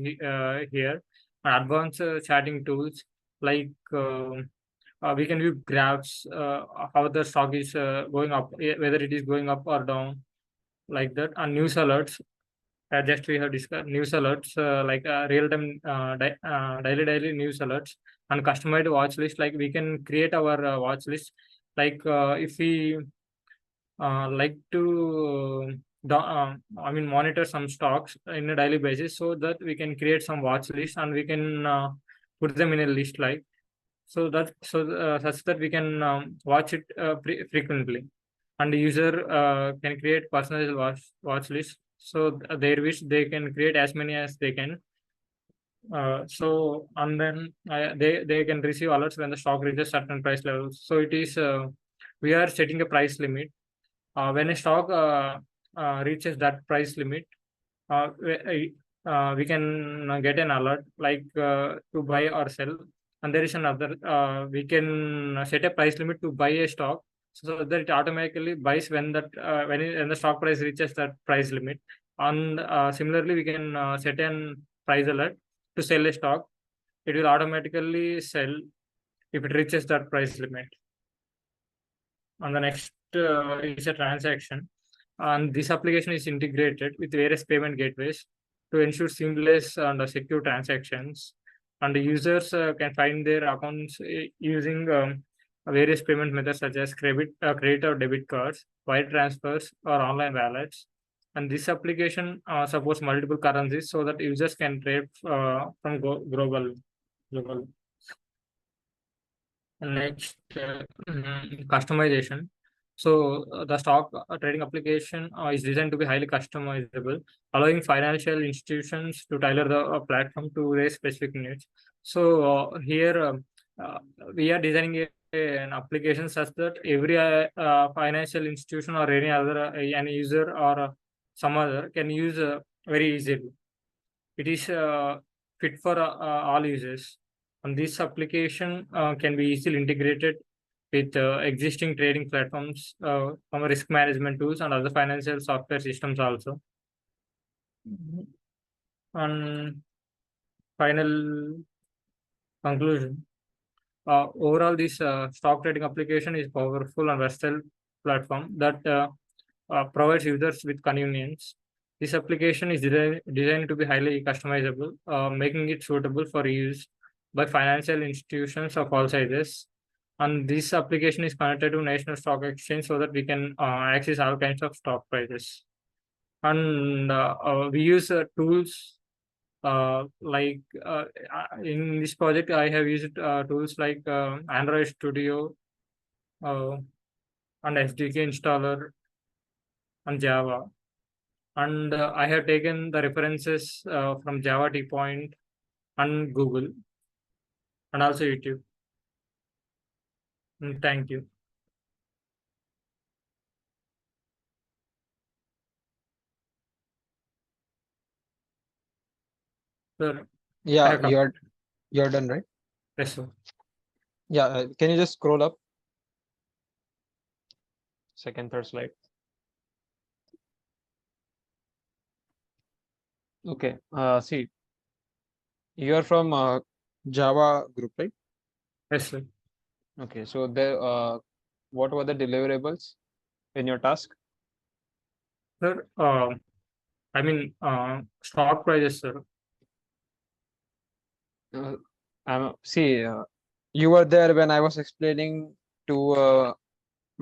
here, and advanced chatting tools like we can view graphs, how the stock is going up, whether it is going up or down, like that, and news alerts. Just we have discussed news alerts like real-time daily news alerts, and customized watch list. Like we can create our watch list. Like if we like to monitor some stocks in a daily basis, so that we can create some watch list and we can put them in a list, like such that we can watch it frequently, and the user can create personalized watch list, so their wish they can create as many as they can. So and then they can receive alerts when the stock reaches certain price levels. So it is we are setting a price limit. When a stock reaches that price limit, we can get an alert, like to buy or sell. And there is another, we can set a price limit to buy a stock, so that it automatically buys when when the stock price reaches that price limit. And similarly, we can set an price alert to sell a stock it will automatically sell if it reaches that price limit. On the next is a transaction, and this application is integrated with various payment gateways to ensure seamless and secure transactions. And the users can find their accounts using various payment methods such as credit or debit cards, wire transfers, or online wallets. And this application supports multiple currencies so that users can trade from global. Next, customization. So the stock trading application is designed to be highly customizable, allowing financial institutions to tailor the platform to their specific needs. So here uh, we are designing an application such that every financial institution or any other any user or some other can use very easily. It is fit for all users. And this application can be easily integrated with existing trading platforms, from risk management tools and other financial software systems also. And final conclusion. Overall, this stock trading application is powerful and versatile platform that provides users with convenience. This application is designed to be highly customizable, making it suitable for use by financial institutions of all sizes. And this application is connected to National Stock Exchange so that we can access all kinds of stock prices. And we use tools like in this project, I have used tools like Android Studio and SDK installer and Java. And I have taken the references from Java T Point and Google and also YouTube. Thank you. Sir, Yeah, have come. you're done, right? Yes, sir. Yeah, can you just scroll up? Second, third slide. Okay, see, you are from Java group, right? Yes, sir. Okay, so there, what were the deliverables in your task? Sir, I mean, stock prices, sir. See, you were there when I was explaining to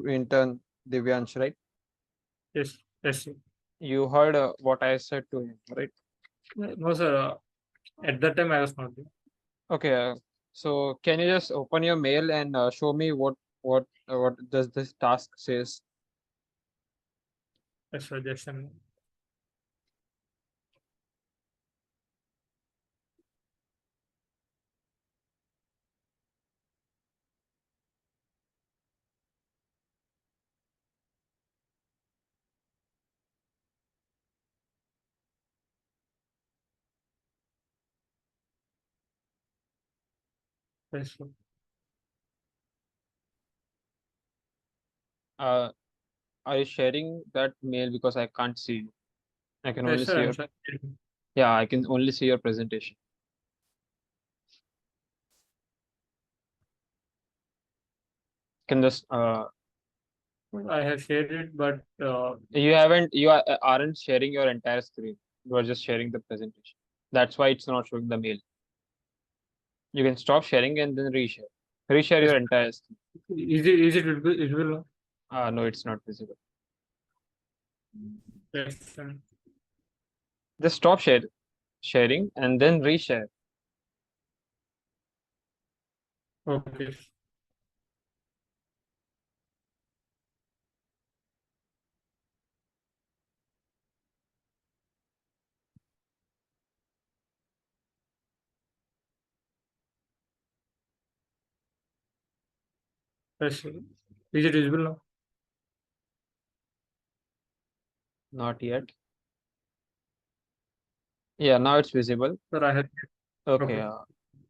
intern Divyansh, right? Yes, yes, sir. You heard what I said to him, right? No, sir. At that time, I was not there. Okay, so can you just open your mail and show me what does this task says? Yes, sir. Just a minute. Yes, sir. Are you sharing that mail because I can't see you? I can only Yes, see sir. your, yeah, I can only see your presentation. Can just I have shared it, but you aren't sharing your entire screen. You are just sharing the presentation. That's why it's not showing the mail. You can stop sharing and then reshare. Reshare Yes. your entire screen. is it visible? No, it's not visible. Yes, sir. Just stop sharing and then reshare. Okay. Yes, sir. Is it visible now? Not yet. Yeah, now it's visible. Sir, I have. Okay. Okay.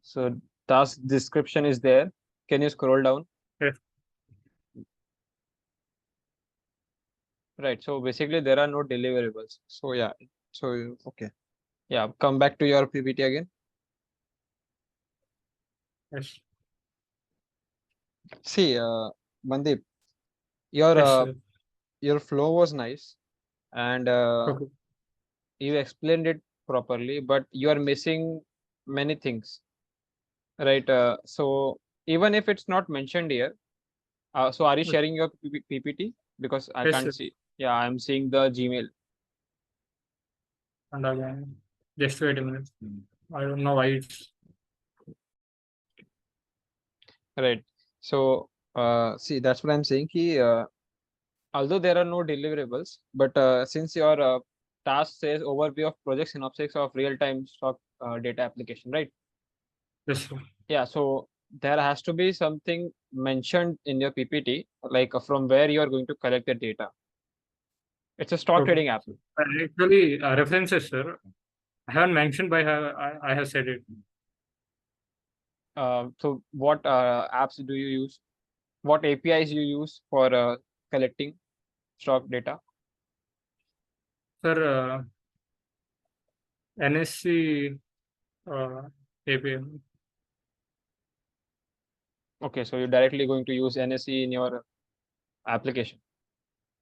So task description is there. Can you scroll down? Yes. Right. So basically there are no deliverables. So yeah. So okay. Yeah. Come back to your PPT again. Yes. See, Mandeep, your Yes, sir. your flow was nice, and Okay. you explained it properly, but you are missing many things, right? So even if it's not mentioned here, so are you Yes, sharing your PPT? Because I yes, can't sir. see. Yeah, I'm seeing the Gmail. And again, just wait a minute. I don't know why it's Right. So, see, that's what I'm saying. Although there are no deliverables, but since your task says overview of project synopsis of real-time stock data application, right? yes, sir. Yeah. So there has to be something mentioned in your PPT, like from where you are going to collect the data. It's a stock Okay. trading app. Actually, references, sir. I haven't mentioned, but I have said it. So what apps do you use? What APIs you use for collecting stock data? Sir, NSC API. Okay, so you're directly going to use NSE in your application.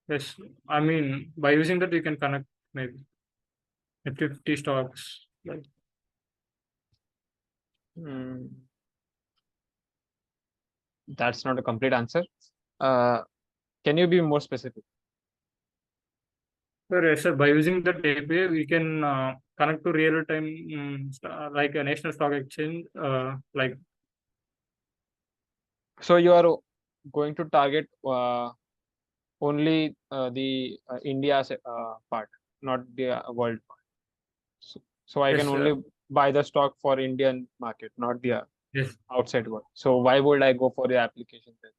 Yes, I mean, by using that, you can connect maybe Nifty 50 stocks. Like, Hmm, that's not a complete answer. Uh, can you be more specific? sir, yes, sir, by using that API, we can connect to real time, like a national stock exchange, like, So you are going to target only the India's part, not the world part. So I yes, can only buy the stock for Indian market, not the yes, outside world. So why would I go for the application then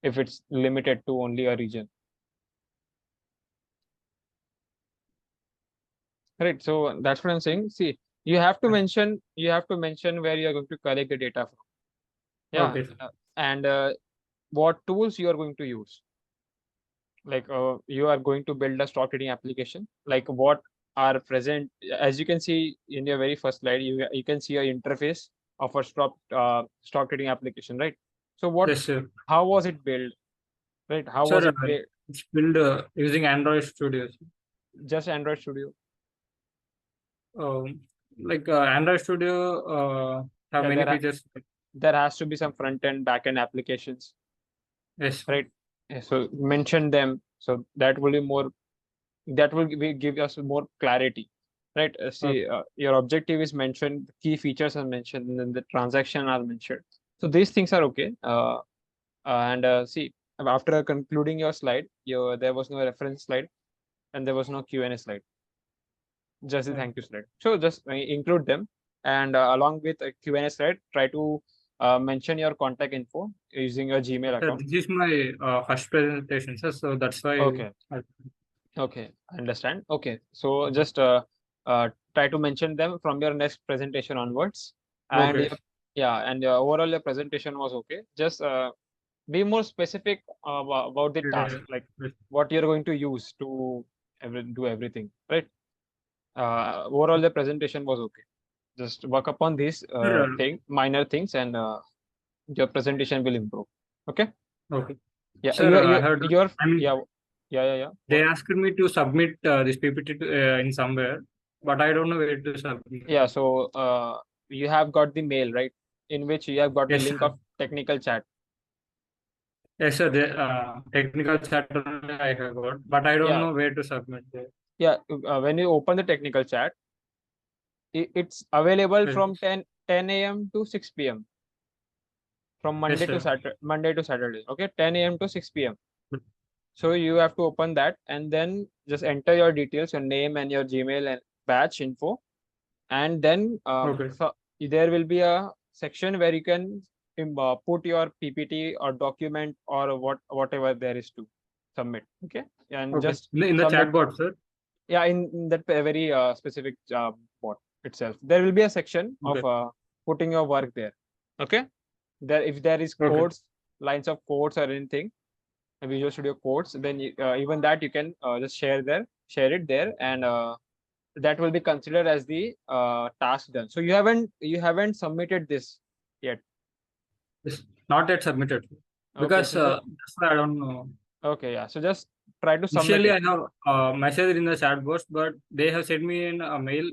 if it's limited to only a region? Right. So that's what I'm saying. See, you have to mention where you're going to collect the data from. Yeah. okay, sir. And what tools you are going to use. Like you are going to build a stock trading application. Like what are present, as you can see in your very first slide, you can see a interface of a stock trading application, right? So Yes, sir. how was it built? Right? How was Sir, it built? it's built using Android Studio. Just Android Studio. Like Android Studio have Yeah, many features. there has to be some front end, back end applications, Yes, right? Yeah, so mention them. So that will give us more clarity, right? See, your objective is mentioned, key features are mentioned, and then the transaction are mentioned. So these things are okay. And see, after concluding your slide, there was no reference slide and there was no Q&A slide, just the thank you slide. So just include them, and along with a Q&A slide, try to mention your contact info using your Gmail Sir, account. this is my first presentation, sir. So that's why. Okay. I, Okay, I understand. Okay, so just try to mention them from your next presentation onwards. And okay. yeah, and overall your presentation was okay. Just be more specific about the task, like Yes. what you're going to use to do everything, right? Overall the presentation was okay. Just work upon these Sir, minor things, and your presentation will improve. Okay. okay. Yeah, Sir, I heard. I mean, yeah, yeah. they What? asked me to submit this PPT in somewhere, but I don't know where to submit. Yeah, so you have got the mail, right? In which you have got the Yes, link sir. of technical chat. Yes, sir. The technical chat only I have got, but I don't Yeah, know where to submit there. yeah. When you open the technical chat, it's available Yes, from 10 a.m. to 6 p.m. from yes, sir. Monday to Saturday. Okay, 10 a.m. to 6 p.m. So you have to open that and then just enter your details, your name and your Gmail and batch info, and then Okay. so there will be a section where you can put your PPT or document or whatever there is to submit. Okay, and Okay. just In the submit. chat box, sir. Yeah, in that very specific bot itself, there will be a section Okay. of putting your work there. Okay, there if there is Okay. codes, lines of codes or anything, Visual Studio codes, then even that you can just share it there, and that will be considered as the task done. So you haven't submitted this yet, It's not yet submitted Okay, because so that's why I don't know. okay, yeah. So just try to submit Initially, it. I have messaged in the chat box, but they have sent me in a mail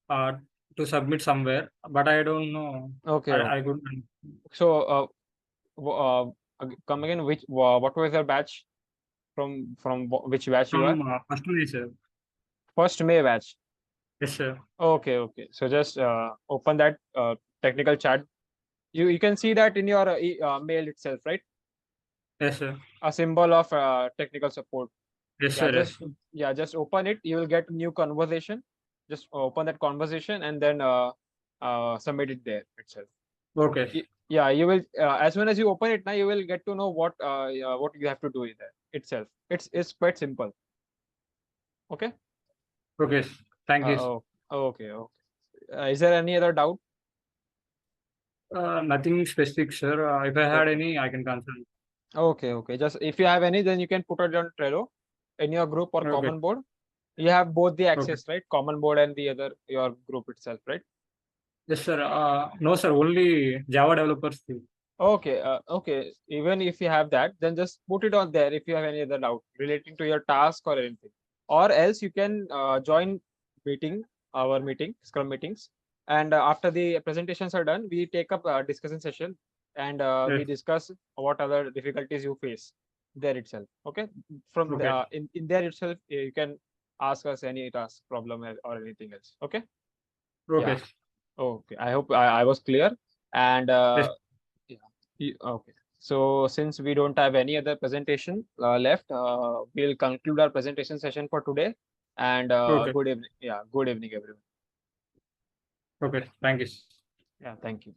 uh, to submit somewhere, but I don't know. Okay, okay. I couldn't. So come again. What was your batch? From which batch you are? From first May, sir. First May batch. Yes, sir. Okay, okay. So just open that technical chat. You can see that in your mail itself, right? Yes, sir. A symbol of technical support. Yes, Yeah, sir. Yes. just open it. You will get new conversation. Just open that conversation and then submit it there itself. Okay. Yeah, you will as soon as you open it now, you will get to know what you have to do in there itself. It's quite simple. Okay. Okay. Thank you. Oh, okay, okay. Is there any other doubt? Nothing specific, sir. If I had any, I can consult. Okay, okay. Just if you have any, then you can put it on Trello in your group or Okay. common board. You have both the access, right? Common board and the other your group itself, right? Yes, sir. No, sir. Only Java developers. Okay, okay. Even if you have that, then just put it on there if you have any other doubt relating to your task or anything. Or else you can join our meeting, Scrum meetings. And after the presentations are done, we take up a discussion session and we Yes. discuss what other difficulties you face there itself. Okay. From Okay. in there itself, you can ask us any task problem or anything else. Okay. Okay. Yeah. Okay. I hope I was clear. And Yes. okay. So since we don't have any other presentation left, we'll conclude our presentation session for today. And Okay. good evening. Yeah, good evening, everyone. Okay. Thank you. Yeah, thank you.